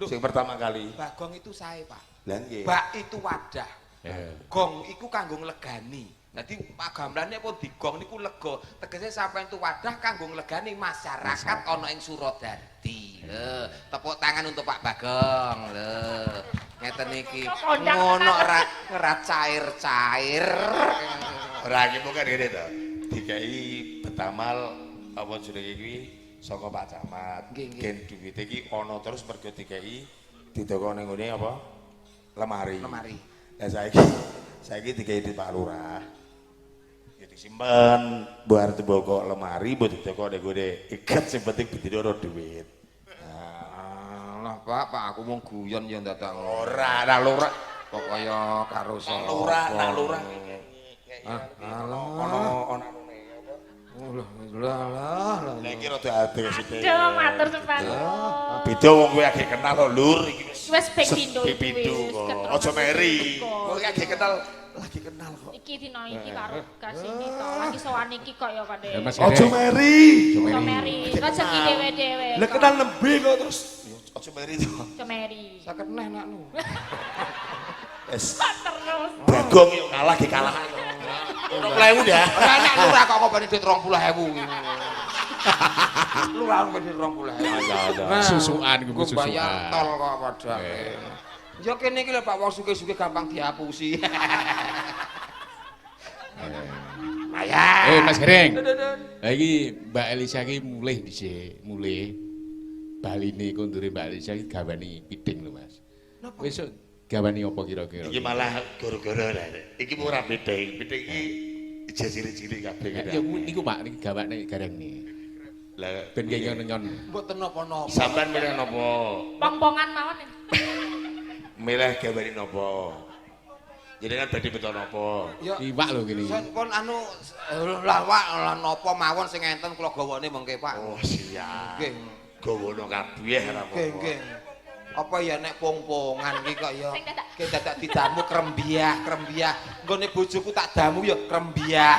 Sing pertama kali. Bagong itu sae, Pak. Lah nggih. Bak itu wadah. Gong iku kanggo nglegani. Dadi pagamblane pun digong niku lega. Tegese sampeyan itu wadah kanggo nglegani masyarakat ana ing Suradadi. Tepuk tangan untuk Pak Bagong. Ngeten iki. Ngono ora cair-cair. Ora iki bukan ngene to. Dikai betamal apa jenenge kuwi saka Pak Camat. Gen duwit iki ana terus mergo dikai didoko ning ngene apa? Lemari. Lah saiki dikai di Pak Lurah. Ya disimpen buat diboko lemari mbok didoko ning ngene iket sing penting bedine ora duit. Lah Pak aku mung guyon ya dadak Ora, nak lurah. Pokoknya karo sapa. Nak lurah. Ono Lah. iki rada ade sithik. Aduh, matur sepatu. Beda wong kowe agek kenal lho Lur iki wis. Wis ping pindho. Pindho kok. Aja meri. Kowe agek kenal lagi kenal kok. Iki dina iki karo kasini to. Lagi sowan iki kok ya Pak. Aja meri. Aja meri. Rezeki dhewe-dhewe. Lah kenal nembe kok terus. Aja meri to. Aja meri. Saket neh nakmu. Wes. Terus. Bagong yo kalah ge kalah. 20.000 dah. Anak lurah kok kobane duit 20.000. Lurah kok duit 20.000. Susukan kuwi susukan. Bayar tol kok padahal. Ya kene iki lho Pak wong sugih-sugih gampang dihapusi. Mas Hereng. Lah iki Mbak Elisa iki mulih dhisik, mulih. Baline kondure Mbak Elisa iki gawani piting lho Mas. Besok gawani apa kira-kira? Iki malah gara-gara iki ora piting. Piting iki ija cilik-cilik kabeh. Ya niku Pak, niki gawane gareng nih. Lah Ben nyon-nyon. Mboten napa-napa. sampean milih napa? Pong-pongan mawon. Milih gawani napa? Jenengan badhe beto napa? Ya Iwak lho kene. pun anu lawak napa mawon sing enten kula gawane mengke Pak. Oh siap. Nggih. Gawono kabeh ora apa-apa. Nggih. Apa ya nek pong-pongan iki kok ya ki dadak didamu krembiah. Nggone bojoku tak damu ya krembiah.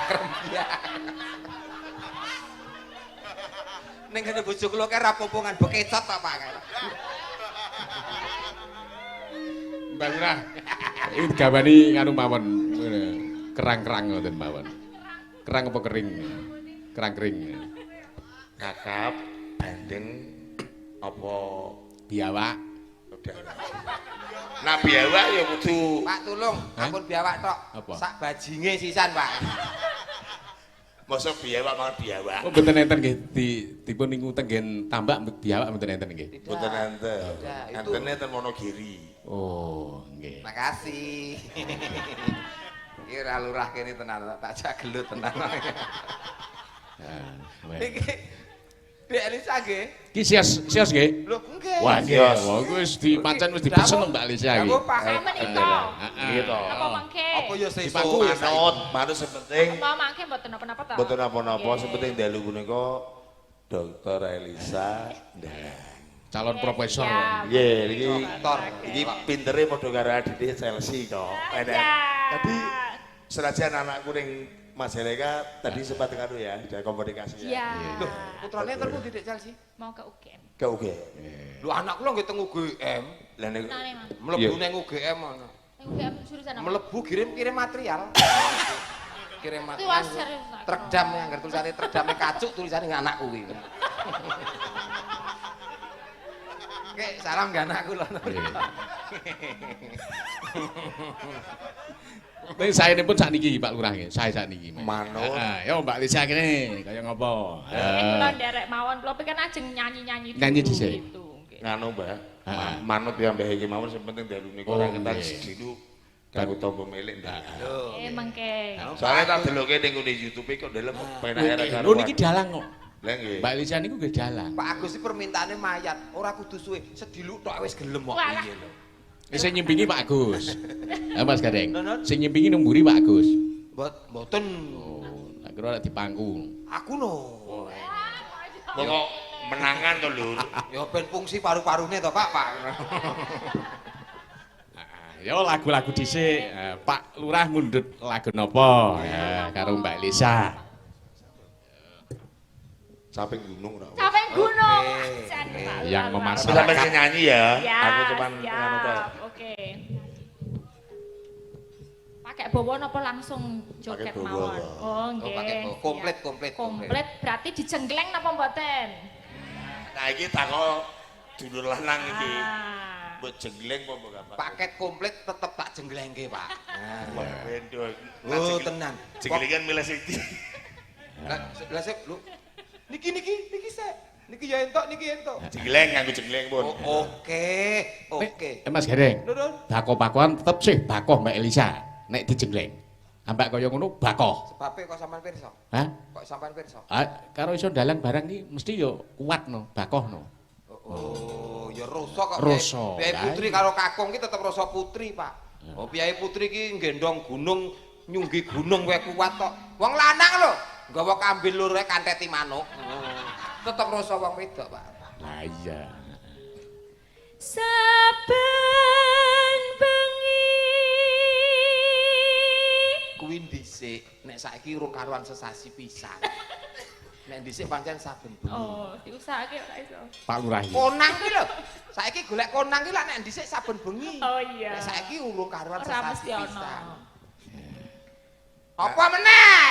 Ning ngene bojoku lho kira pompongan bekecot ta Pak. Mbak Lurah. Iki gawani nganu mawon. Kerang-kerang ngoten mawon. Kerang apa kering? Kerang kering. Kakap bandeng apa Biawak. Nah biawak ya kudu Pak tulung, ampun biawak tok. Apa? Sak bajinge sisan Pak. mosok biawak mangan biawak. Oh mboten enten nggih dipun niku tenggen tambak biawak mboten enten nggih. Mboten enten. Tidak, itu- Enten enten Wonogiri. Oh, nggih. Makasih. Iki ora lurah kene tenan tak jak gelut tenan. Iki Dek Elisa nggih. Ki sias nggih. Lho nggih. Wah, nggih. Sias. Wah, wis dipacen wis dipesen lho Mbak Elisa iki. Aku Pak Sampeyan itu. Gitu. Apa mangke? apa ya sesuk Dipaku ya, Manut sing penting Apa mangke mboten napa-napa ta? mboten napa-napa sing penting dalu punika Dr. Elisa Ndalang. Calon profesor. Siap. Nggih, iki dokter. iki pintere padha karo adike Chelsea kok. Enak. Tadi senajan anakku ning Majalengka tadi sempat karo ya, ada komunikasi Iya. Lho, putrane terku Dik Chelsea. Mau ke UGM. Ke UG. Lho anak kula nggih teng UGM. Lah niku Nane, Mas. Mlebu ning UGM ana. UGM jurusan apa? Mlebu kirim material. Kirim Itu material. serius. Terdam yang ngger tulisane terdame kacuk tulisane anakku kuwi. Oke, salam gak anakku lho. Tapi saya ini pun saat niki Pak Lurah nggih. Saya saat niki. Manut. Yo Mbak Elisa kene kaya ngopo? Kula nderek mawon, kula pikir ajeng nyanyi-nyanyi. Nyanyi dulu dhisik. gitu, nggih. nganu Mbak. Heeh. Manut ya mbah iki mawon sing penting dalu niku Oh, ora ketan nggih. dulu kanggo tombo milik Mbak. Mangke. Soalnya tak deloke ning ngene YouTube kok dalem penak era Lho niki dalang kok. Lah nggih. Mbak Elisa niku nggih dalang. Pak Agus iki permintaane mayat, ora kudu suwe, sediluk tok wis gelem kok Walah. piye lho. Sing nyimpingi Pak Agus. Ha Mas Gareng. Nono. Sing nyimpingi nemburi Pak Agus. Mboten. Oh, tak kira lek dipangku. Aku no. Kok menangan to, Lur. Ya ben fungsi paru-parune to, Pak. Ya lagu-lagu dhisik Pak Lurah mundhut lagu napa ya karo Mbak Elisa. Samping gunung ora. Sampai gunung. Oke. Jan, Pak Yang Lurah. memasak. Tapi sampe sing nyanyi ya. Ya, Aku cuman ngono to. siap. Oke. Pakai bawa napa langsung joget Pakai bawa, mawon? Pak. Oh, nggih. pakai bawa. Komplit, Siap. komplit, Komplit berarti dijenggleng napa mboten? Nah iki takok dulur lanang iki. Ah. Mbok jengleng apa gambar? Paket komplit tetep tak jenglengke, Pak. Wah, bendo. Oh, tenan. Jenglengan milih sing ndi? Lah sip, Lu. Niki sik. Niki ya entok, niki entok. Jengleng nganggo jengleng pun. Oh, oke. Mas Gareng. Nurun. Bako-bakoan tetep sih bakoh Mbak Elisa nek dijengleng. Ambak kaya ngono bakoh. Sebabe kok sampean pirsa? Hah? Kok sampean pirsa? Karo iso dalang barang iki mesti yo kuat no, bakoh no. Oh, ya rasa kok. Rasa. Piye Lah, putri karo kakung ki tetep rasa putri, Pak. Oh, piye putri ki nggendong gunung, nyunggi gunung wae kuat tok. Wong lanang lho, nggawa kambil lur wae kanteti manuk. Tetep rasa wong wedok, Pak. Lah iya. Saben bengi Kuwi dhisik, nek saiki ro karuan sesasi pisan. Nek dhisik pancen saben bengi. Oh, diusahake ora iso. Pak Lurah iki. Konang ki lho. Saiki golek konang ki lak nek dhisik saben bengi. Oh iya. Nek saiki urung karuan Ora sesasi mesti ana. pisan. Apa meneh?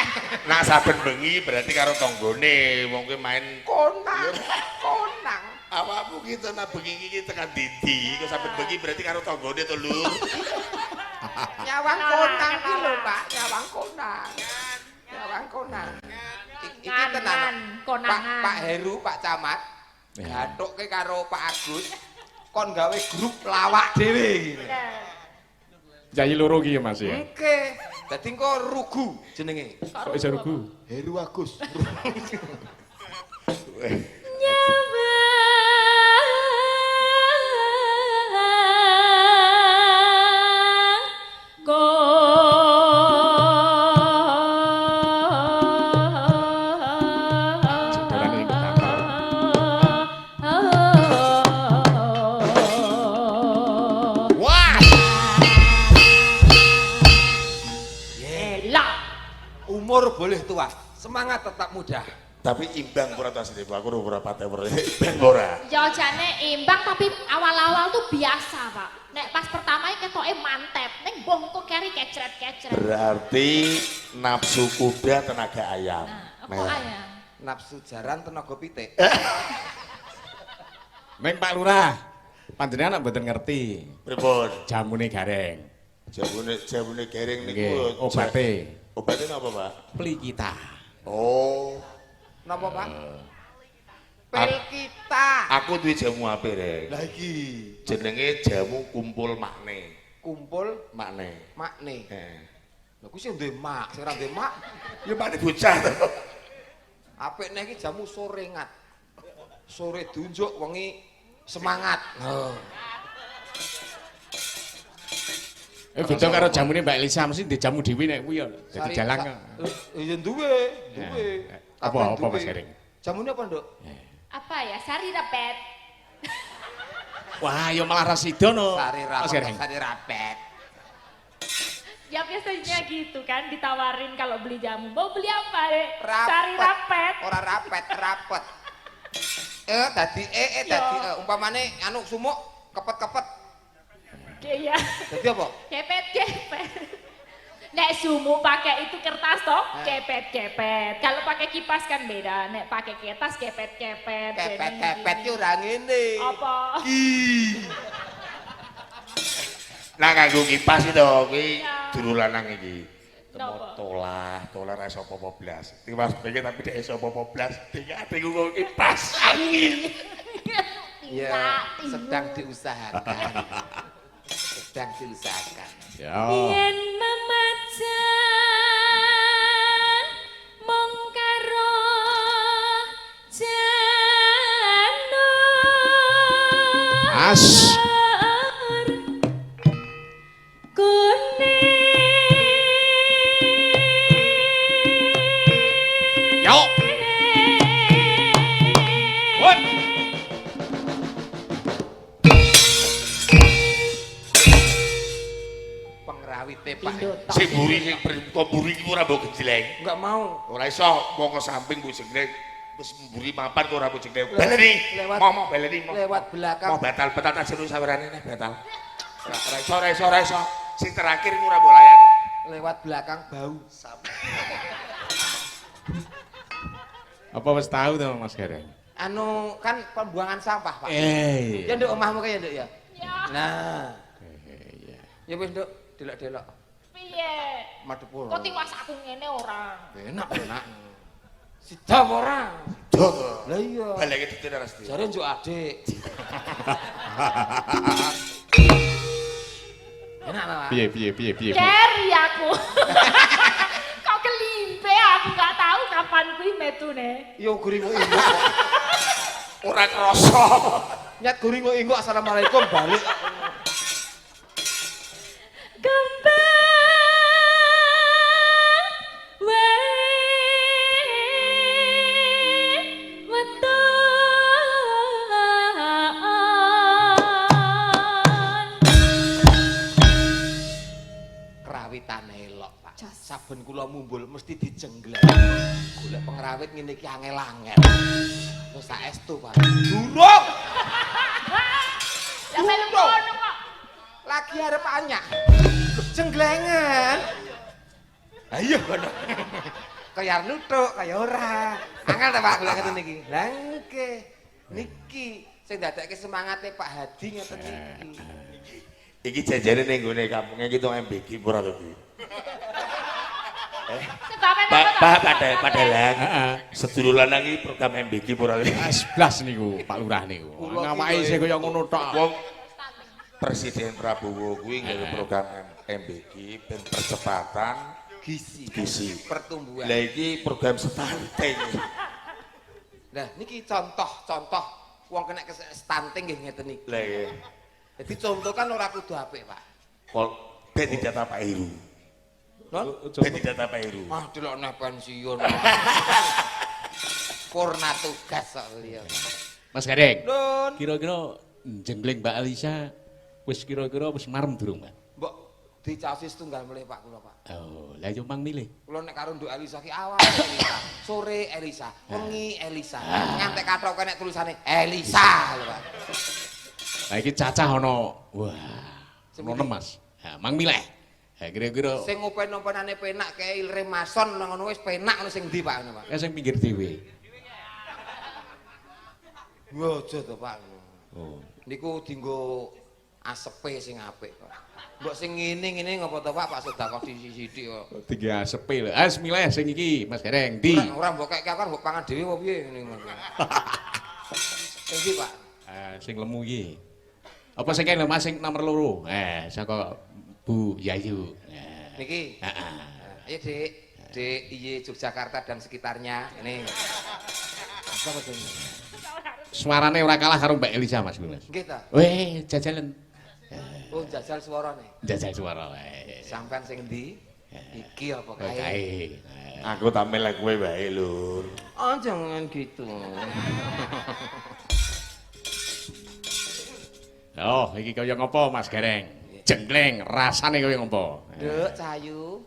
Nah saben bengi berarti karo tanggane wong kuwi main Konang. apa-apa gitu nah bengi iki tekan didi kok saben bengi berarti karo tanggane to Lur. Nyawang konang ki lho, Pak. Nyawang konang. Iki tenan. Konangan. Pak Heru, Pak Camat. Ya. Gathukke karo Pak Agus. Kon gawe grup lawak dhewe ngene. Jayi loro iki ya Mas ya. Oke. Dadi engko rugu jenenge. Kok iso rugu? Heru Agus. Jebolan iki ketamper. Wah! Elak. Umur boleh tua, semangat tetap muda. Tapi imbang ora tas iki aku ora pate imbang ora. Ya jane imbang tapi awal-awal tuh biasa, Pak. Nek pas pertama iki ketoke mantep, ning bongko keri kecret-kecret. Berarti nafsu kuda tenaga ayam. Nah, apa ayam? Nafsu jaran tenaga pitik. Meng Pak Lurah. Panjenengan mboten ngerti Pripun? jamune Gareng. Jabune gereng niku Nggih, obate obate napa, Pak? Plikita. Oh, Napa, Pak? Pil kita. aku duwe jamu apik, Rek. Lah iki Jenenge jamu kumpul makne. kumpul Makne. makne. Heeh. Lha kuwi sing duwe mak, sing ora duwe mak. Ya makne bocah to. Apik nek iki jamu sore ngat. Sore dunjuk wengi semangat. Oh. Beda karo jamune Mbak Elisa mesti di jamu dhewe nek kuwi ya dadi Sari- dalang. Ya duwe. Apa Kabeh Mas duwe. Gareng? Jamune apa, Nduk? Apa ya? Sari repet. Wah, ya malah rasido no. Sari Mas rapet, Gareng. sari rapet. Ya biasanya gitu kan ditawarin kalau beli jamu. Mau beli apa, Dek? Rapet. Sari repet. Ora rapet, rapet. Dadi dadi umpamane anu sumuk kepet-kepet. Iya. Dadi apa? Kepet-kepet. Nek sumu pakai itu kertas toh, kepet-kepet. Kalau pakai kipas kan beda. Nek pakai kertas kepet-kepet. Kepet-kepet ki ora ngene. Apa? Nah nganggo kipas itu kuwi Ya. dulu lanang iki. Napa? Tolah ra iso apa-apa blas. Tiwas pengen tapi dhek iso apa-apa blas. Tinggal ati nggo kipas angin. Ya, sedang diusahakan. Sedang diusahakan. Ya. Yen memacan mong karo Mas. Yo. Woi. Pengrawite Pak. Sing mburi sing kok mburi iki ora mbok gejleng. Enggak mau. Ora iso mongko samping bujenge wis mburi mapan kok ora bujenge. Baleni. Mau baleni. Lewat belakang. Mau batal-batal tak seru sawerane nek batal. Ora iso. Sing terakhir iku ora mbok layani. Lewat belakang bau. Apa wis tahu to Mas Gareng? Anu kan pembuangan sampah, Pak. Ya Ya nduk omahmu kaya nduk ya. Ya. Nah. Ya wis nduk, delok-delok. Piye? Madhep ora. Kok tiwas aku ngene ora? Enak. Sidap ora? Dok. Lah iya. Baleke ditene Rasti. Jare njuk adik. Enak lah. Piye. Keri aku. Kok kelimpe aku gak tahu kapan kuwi metune. Yo gurimu inguk. Ora krasa. Nyat gurimu inguk assalamualaikum balik. Krawitane elok, Pak. Saben kula mumbul mesti dijengglek. Golek pengrawit ngene iki angel-angel. Terus saestu, Pak. Durung. Ya melu ngono kok. Lagi arep anyak. Jenglengan. Ayo kono. Kaya nuthuk, kaya ora. Angel ta Pak golek ngeten iki. Lah nggih. Niki sing dadekke semangate Pak Hadi ngeten iki. Iki janjane ning gone kampunge iki to MBG ora to, Bi? Sebabe apa? Padalan. Sedulur lanang iki program MBG ora to? Blas niku Pak Lurah niku. Ngawake isih kaya ngono tok. Wong Presiden Prabowo kuwi nggawe program MBG ben percepatan gizi. Pertumbuhan. Lah iki program stunting. Nah, niki contoh wong kena stunting nggih ngeten iki. Lah nggih. Jadi contoh kan ora kudu apik, Pak. Kok ben didata Pak Heru. Non? Ben didata Pak Heru. Ah, delok neh pensiun. Purna tugas kok beliau. Mas Gareng. Nun, Kira-kira jenggleng Mbak Alisa wis kira-kira wis marem durung, Pak? mbok dicasis tunggal mulai Pak kula, Pak. Oh, lah yo mang milih. Kula nek karo Nduk Elisa ki awal Elisa, sore Elisa, wengi Elisa. Ngantek kathok nek tulisane Elisa lho, Pak. Lah iki cacah ana. Wah. Ngono Mas. Ha, mang milih. Ha kira-kira Sing ngopen-openane penak kae Ilre Mason ngono wis penak ngono sing ndi, Pak ngono, Pak. sing pinggir dhewe. Yo aja to, Pak. Oh. Niku dienggo asepe sing apik, Pak. Mbok sing ngene ngopo to, Pak? Pak sedekah sithik kok. Tiga sepi lho. Wis milih sing iki Mas Gareng. Ndi? Ora mbok kek kan mbok pangan dhewe apa piye ngene, Mas. Sing ndi, Pak? Sing lemu iki. Apa sing kene Mas sing nomor 2? Saka Bu Yayu. Niki. Heeh. Ayo, Dik. Dik iye Yogyakarta dan sekitarnya. Ini. Apa sing? Suarane ora kalah karo Mbak Elisa Mas Mas. Nggih ta? Weh, jajalan. Oh, jajal suarane. Jajal suara wae. Sampean sing ndi? Iki apa kae? Kae. Aku tampil lek kowe wae, Lur. Oh, jangan gitu. Oh, iki kaya ngopo Mas Gareng? Jenggleng, rasane kaya ngopo? Nduk, Cayu.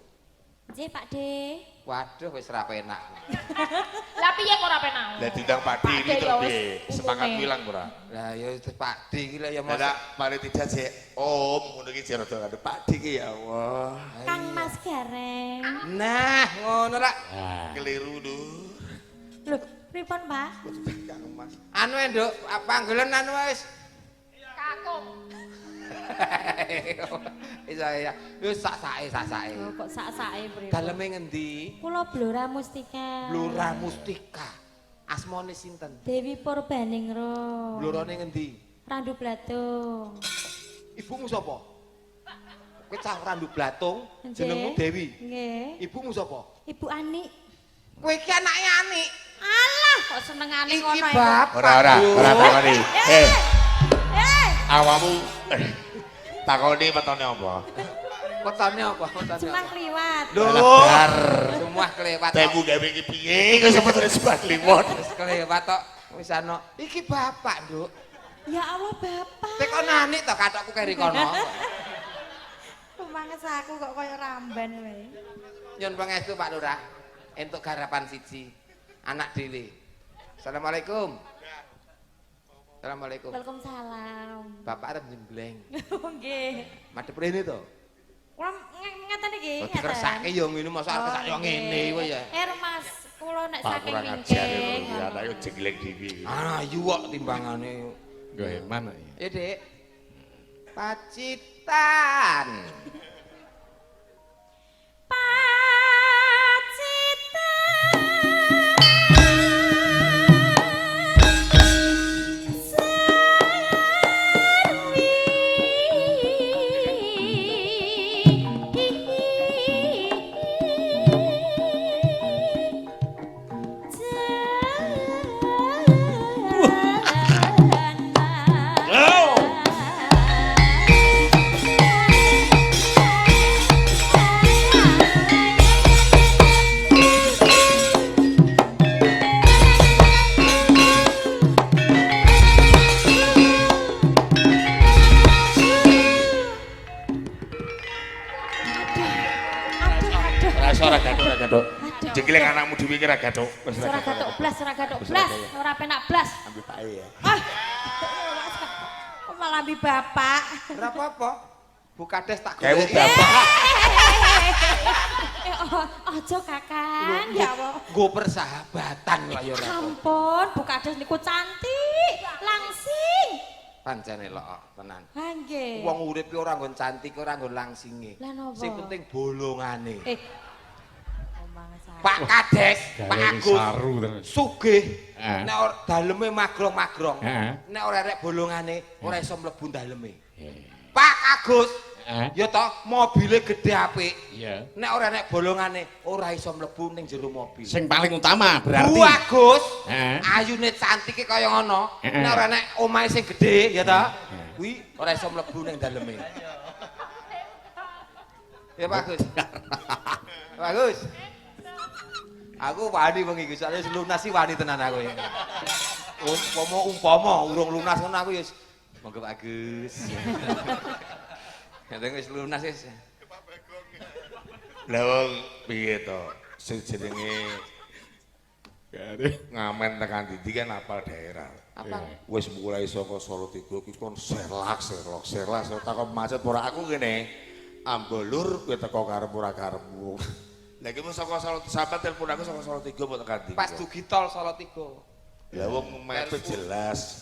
Nggih, Pak De. Waduh, wis ra penak. Lah piye kok ora penak? Lah diundang Pak Di iki Pak De ya terus wis piye? Semangat umume. wilang ora? Lah ya Pak Di iki lho ya Mas. Lah mari tidak sih. Om ngono iki jero karo Pak Di iki ya Allah. Kang Mas Gareng. Nah, ngono ra. Keliru, Lur. Lho, pripun, Pak? Kang Mas. Anu Nduk, panggolan anu wis. Kakung. Iya. Wis sak-sake. Oh, kok sak-sake pripun? Daleme ngendi? Kula Blora Mustika. Blora Mustika. Asmane sinten? Dewi Purbaningrum. Blorane ngendi? Randu Blatung. Ibumu sapa? Kowe cah Randu Blatung, Nggih. jenengmu Dewi. Nggih. Ibumu sapa? Ibu Ani. Kowe iki anake Ani. Alah, kok senengane Iki ngono bapak. Ora takoni. Eh! Awamu takoni wetone apa? Wetone apa? Wetone Cuma apa? kliwat. Lho, Semua kelewat. temu gawe iki piye kok sebetulnya sebab limon. Wis kelewat tok. Wis ana. Iki bapak, Nduk. Ya Allah Bapak. Tekonane to kathokku keri kono. Rumanges aku kok kaya ramban wae. Nyun pangestu Pak Lurah. Entuk garapan siji. Anak dhewe. Assalamualaikum. Assalamualaikum. Waalaikumsalam. Bapak arep njembleng. Nggih. Madhep rene to. Kula ngeten iki. Oh, dikersake ya ngene masa arep kesak yo ngene kowe ya. Mas, kula nek Pak saking kurang ajar wingking. ya anak yo jengleng dhewe. Ah, yuwok timbangane. Nggo mana ya? Ya, Dik. Pacitan. Ora gathuk. Jengleng anakmu dhewe iki ra gathuk. Wis Ora gathuk blas, ora gathuk blas, ora penak blas. ambil pae ya. Ah. Kok malah ambi bapak. Ora apa-apa. Bu Kades tak Gawe goleki. bapak. Ojo Kakang, ya Allah. Nggo persahabatan lah ya ora. Ampun, Bu Kades niku cantik, langsing. Pancen elok tenan. Ha nggih. Wong urip ki ora nggon cantik, ora nggon langsinge. Lah napa? Sing penting bolongane. Omang saya. Pak Kades, Pak Gawe Agus. saru terus. Sugih. Heeh. Nek daleme magrong-magrong. Heeh. Nek ora rek bolongane, ora iso mlebu daleme. Pak Agus. Ya toh, mobile gede apik. Iya. Nek ora nek bolongane, ora iso mlebu ning jero mobil. Sing paling utama berarti. Bu Agus. Heeh. Ayune cantike kaya ngono. Heeh. Nek ora nek omahe sing gedhe ya ta. Kuwi ora iso mlebu ning daleme. Ya Pak Agus. Pak Agus. Aku wani wengi iki soalnya lunas sih wani tenan aku ya. Umpama urung lunas ngono aku ya monggo Pak Agus. Ya wis lunas wis. Lah wong piye to? Sing jenenge ngamen tekan ndi kan apal daerah. Apa? Wis mulai saka Solo 3 ki kon serlak takon macet ora aku ngene. Ambolur kowe teko karep ora karepmu. Lah iki mung saka Solo sampe telepon aku saka Solo 3 mbok tekan ndi. Pas dugi tol Solo 3. Lah wong mepe jelas.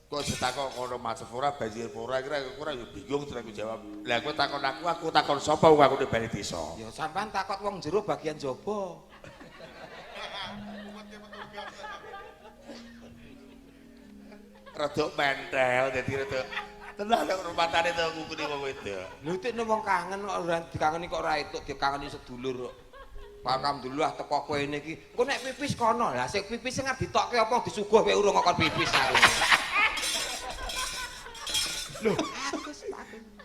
Kok setakon kono macet ora banjir ora kira yo bingung terus aku jawab. Lah kowe takon aku takon sapa wong aku bali desa. Ya sampean takut wong jero bagian jaba. Rada mentel dadi rada tenan nek rumatane to ngukuni wong wedok. Lho tekno wong kangen kok ora dikangeni kok ora entuk dikangeni sedulur kok. Alhamdulillah teko kene iki. Engko nek pipis kono. Lah sing pipis sing ditokke apa disuguh kowe urung kok pipis aku. Lho,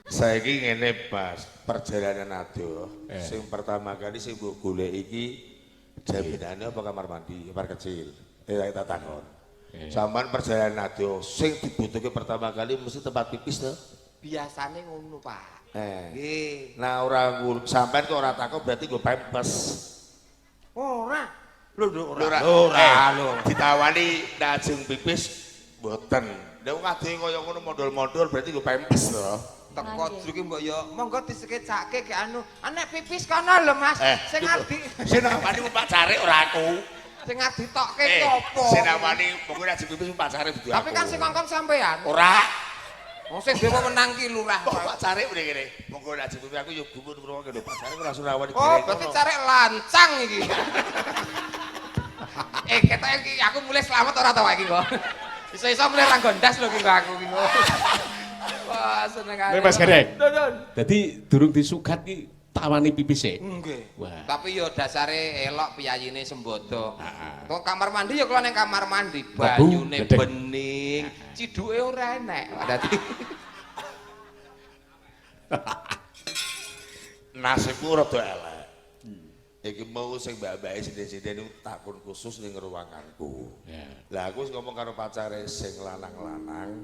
Saiki ngene Mas, perjalanan adoh. Sing pertama kali sing mbok golek iki jaminane apa kamar mandi, kamar kecil. Tak takon. Sampeyan perjalanan adoh sing dibutuhke pertama kali mesti tempat pipis to? biasane ngono, Pak. Nggih. Nah ora sampean kok ora takon berarti nggo pempes. Ora. Lho Ora. Ditawani najeng pipis mboten. Lah wong kadhe kaya ngono mondol-mondol berarti nggo pempes to. Teko iki mbok yo monggo disekecake ke anu. Anek pipis kono lho, Mas. Sing ngerti. Sing nawani Pak Carik ora aku. Sing ditokke opo? Sing nawani monggo najeng pipis Pak Carik dudu aku. Tapi kan sing ngongkon sampean. Ora. Wong sing dhewe menang ki lurah. Pak Carik mrene kene. Monggo najeng pipis aku yo gumun mrene kene Pak Carik ora surawani. Oh, berarti Carik lancang iki. Ketok iki aku mulai selamat ora tau iki kok. Iso-iso mulai ra gondas lho ki aku ki. Wah, seneng ae. Mas Gareng. Don. Dadi durung disugat ki tawani pipise. Nggih. Wah. Tapi yo dasare elok piyayine sembodo. Kok kamar mandi yo kula ning kamar mandi, banyune gedeng. bening, ciduke ora enek. Dadi Nasibku rada elek. Iki mau sing mbak-mbake sithik-sithik niku takon khusus ning ruanganku. Lah aku wis ngomong karo pacare sing lanang-lanang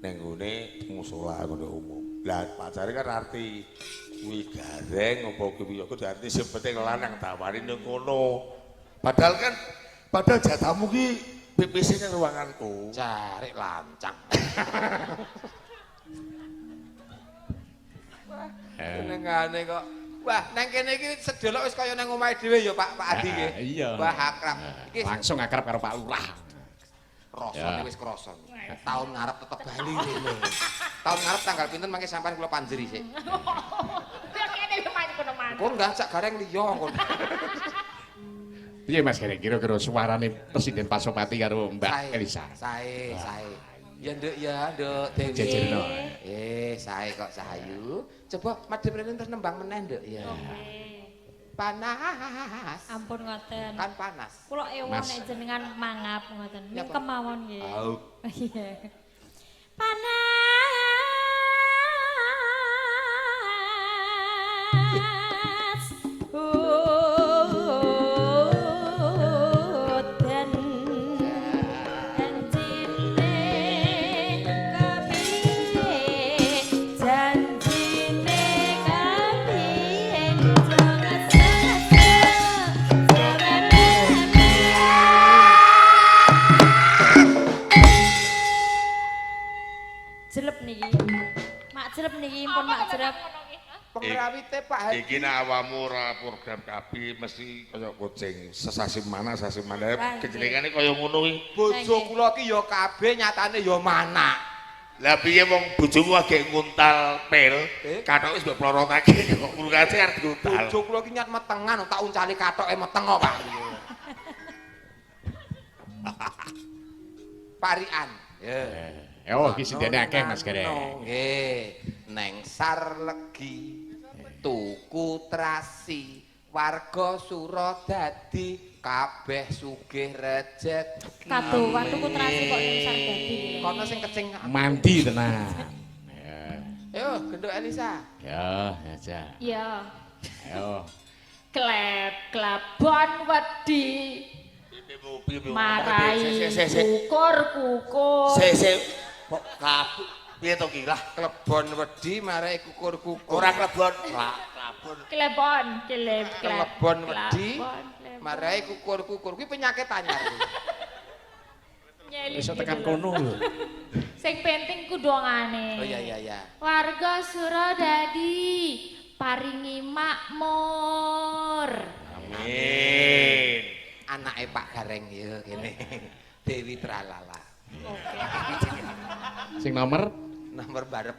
ning ngene musala ngono umum. Lah pacare kan arti kuwi gareng apa kuwi aku arti sing penting lanang tawari ning kono. Padahal jatahmu ki PPC ning ruanganku. Cari lancang. Senengane kok. Wah, nang kene iki sedhelok wis kaya nang omahe dhewe ya Pak Adi nggih. Iya. Wah, akrab. Iki Langsung akrab karo Pak Lurah. rasane wis krasa. Tahun ngarep tetep bali rene. Tahun ngarep tanggal pinten mangke sampean kula panjeri sik. Kene lho Mas kono Mas. Kok enggak sak gareng liya kok. Piye Mas kira-kira suarane Presiden Pasopati karo Mbak Elisa? Sae. Ya Nduk Dewi. Jejerno. Sae kok Sahayu. Coba madhep rene terus nembang meneh Nduk ya. Panas. Ampun ngoten. Kan panas. Kula ewon Mas. nek jenengan mangap ngoten. Ya, Ming Pak. kemawon nggih. Au. Iya. Panas. Udan. Janjine kepiye? Janjine kepiye? Jelep niki. Mak jelep niki, pun mak jelep. Pengrawite Pak Haji. Iki nek awamu ora program kabi mesti kaya kucing sesasi mana kejenengane kaya ngono kuwi. Bojo kula ki ya kabeh nyatane ya manak. Lah piye wong bojomu agek nguntal pil, kathok wis mbok plorotake kok urungane arep nguntal. Bojo kula ki nyat metengan tak uncali kathoke meteng kok Pak. Parian. Ya. Oh, iki sindene akeh Mas Gareng. Nggih, neng sar legi tuku trasi warga Suradadi kabeh sugih rejeki. Kadowan tuku trasi kok ning Sardadi. Kono sing kecing. Mandi tenan. Ya. Yo, genduk Elisa. Ya, aja. Ya. Ayo. Klep-klepon wedi. Marai kukur-kukur. Kok kabu piye to ki lah Klebon wedi marai kukur-kukur. ora klebon klabon. Klebon wedi marai kukur-kukur. Kuwi penyakit anyar. Iso tekan kono lho. Sing penting kudongane. Oh iya. Warga Suradadi paringi makmur. Amin. Anake Pak Gareng ya kene. Dewi Tralala. Sing nomor Nomor barep.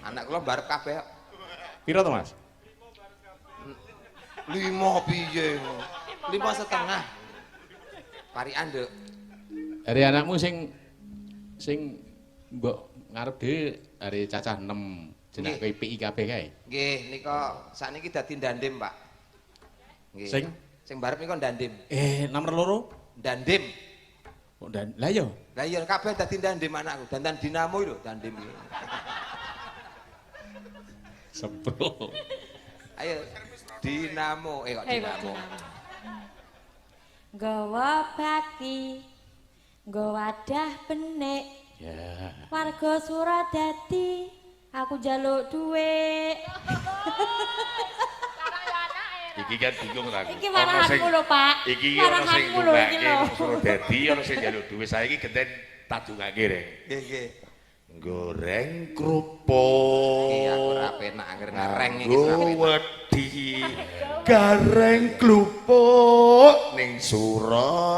Anak kula barep kabeh. piro to Mas? 5 piye? 5,5. Parian, Nduk. Dari anakmu sing mbok ngarep dhewe dari cacah 6 jeneng PPI kabeh kae. Nggih, nika sakniki dadi ndandim, Pak. Nggih. Sing barep nika ndandim. Nomor loro? Ndandim. Kok lah yo. Lah iya kabeh dadi ndandim anakku. Dandan dinamo lho ndandim iki. Sempro. Ayo dinamo, kok dinamo. Nggawa baki, nggawa wadah benik. Ya. Warga Suradadi, aku njaluk dhuwit. Iki kan bingung ta aku. Iki marahanmu lho, Pak. Iki ono sing Marahanmu lho iki ndungake lho. Suradadi ono sing njaluk dhuwit saiki genten tak dungake rek. Nggih. Goreng kerupuk. Iya, ora penak anger ngareng iki Nggo ora penak. wedi gareng klupuk ning Suradadi.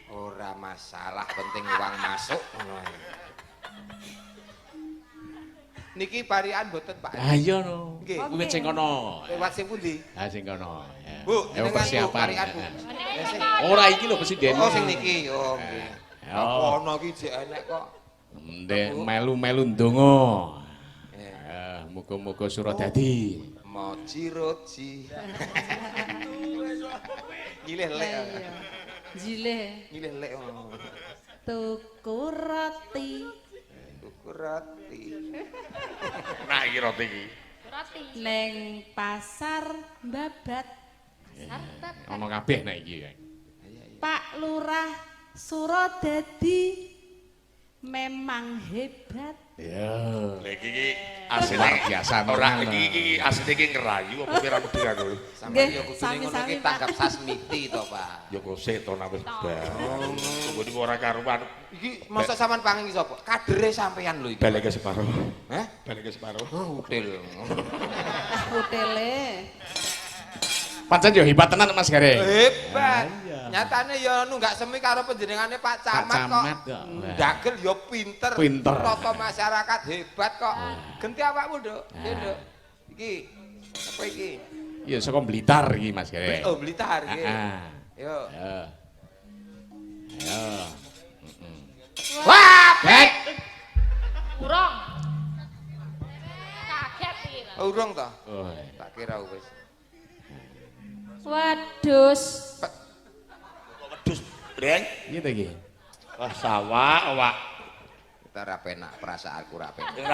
Ora masalah, penting uang masuk ngono ae. Niki parian mboten Pak. Ayo no. Nggih. Kuwi sing kono. Lewat sing pundi? Ah sing kono. Ya. Bu, Ayo jenengan Bu, persiapan. parian Bu. Ora iki lho presiden. Oh sing niki, oh nggih. Ya. Apa ana iki jek enek kok. Ndek melu-melu ndonga. Eh. Ya, muga-muga Suradadi. Moji roji. Nyilih lek. Jileh. Nyilih lek. Oh. Tuku roti. Tuku Iku roti. Nah iki roti iki. Roti. Neng pasar babat. Ono kabeh nek iki. Pak Lurah Surodadi memang hebat. Ya. Lah iki Luar asline biasa, ora tenan. iki asline iki ngerayu apa kira mesti aku. Sampeyan Nggih, yo kudu sami-sami, ngono iki Pak. tanggap sasmiti to, Pak. Ya kok seton wis bar. Tunggu iki ora karuan. Iki masa sampean pangen iki sapa? Kadere sampean lho iki. Baleke separo. Hah? Baleke separo. Hotel. Hotele. Pancen yo hebat tenan Mas Gareng. Hebat. Nyatane ya nunggak semi karo panjenengane Pak Camat Camat kok. kok. Ndagel ya pinter. Pinter. Tata masyarakat hebat kok. Genti awakmu, Nduk. Nduk. Iki apa iki? Ya saka Blitar iki Mas Gareng. Oh, Blitar iki. Ah. Yo. Ya. Ya. Wah, Baik. Urung. Kaget iki. urung to? Oh. Tak kira wis. Wadus. Wedhus breng. Gitu iki. Wah sawah awak. Kita ra penak perasaanku ra penak.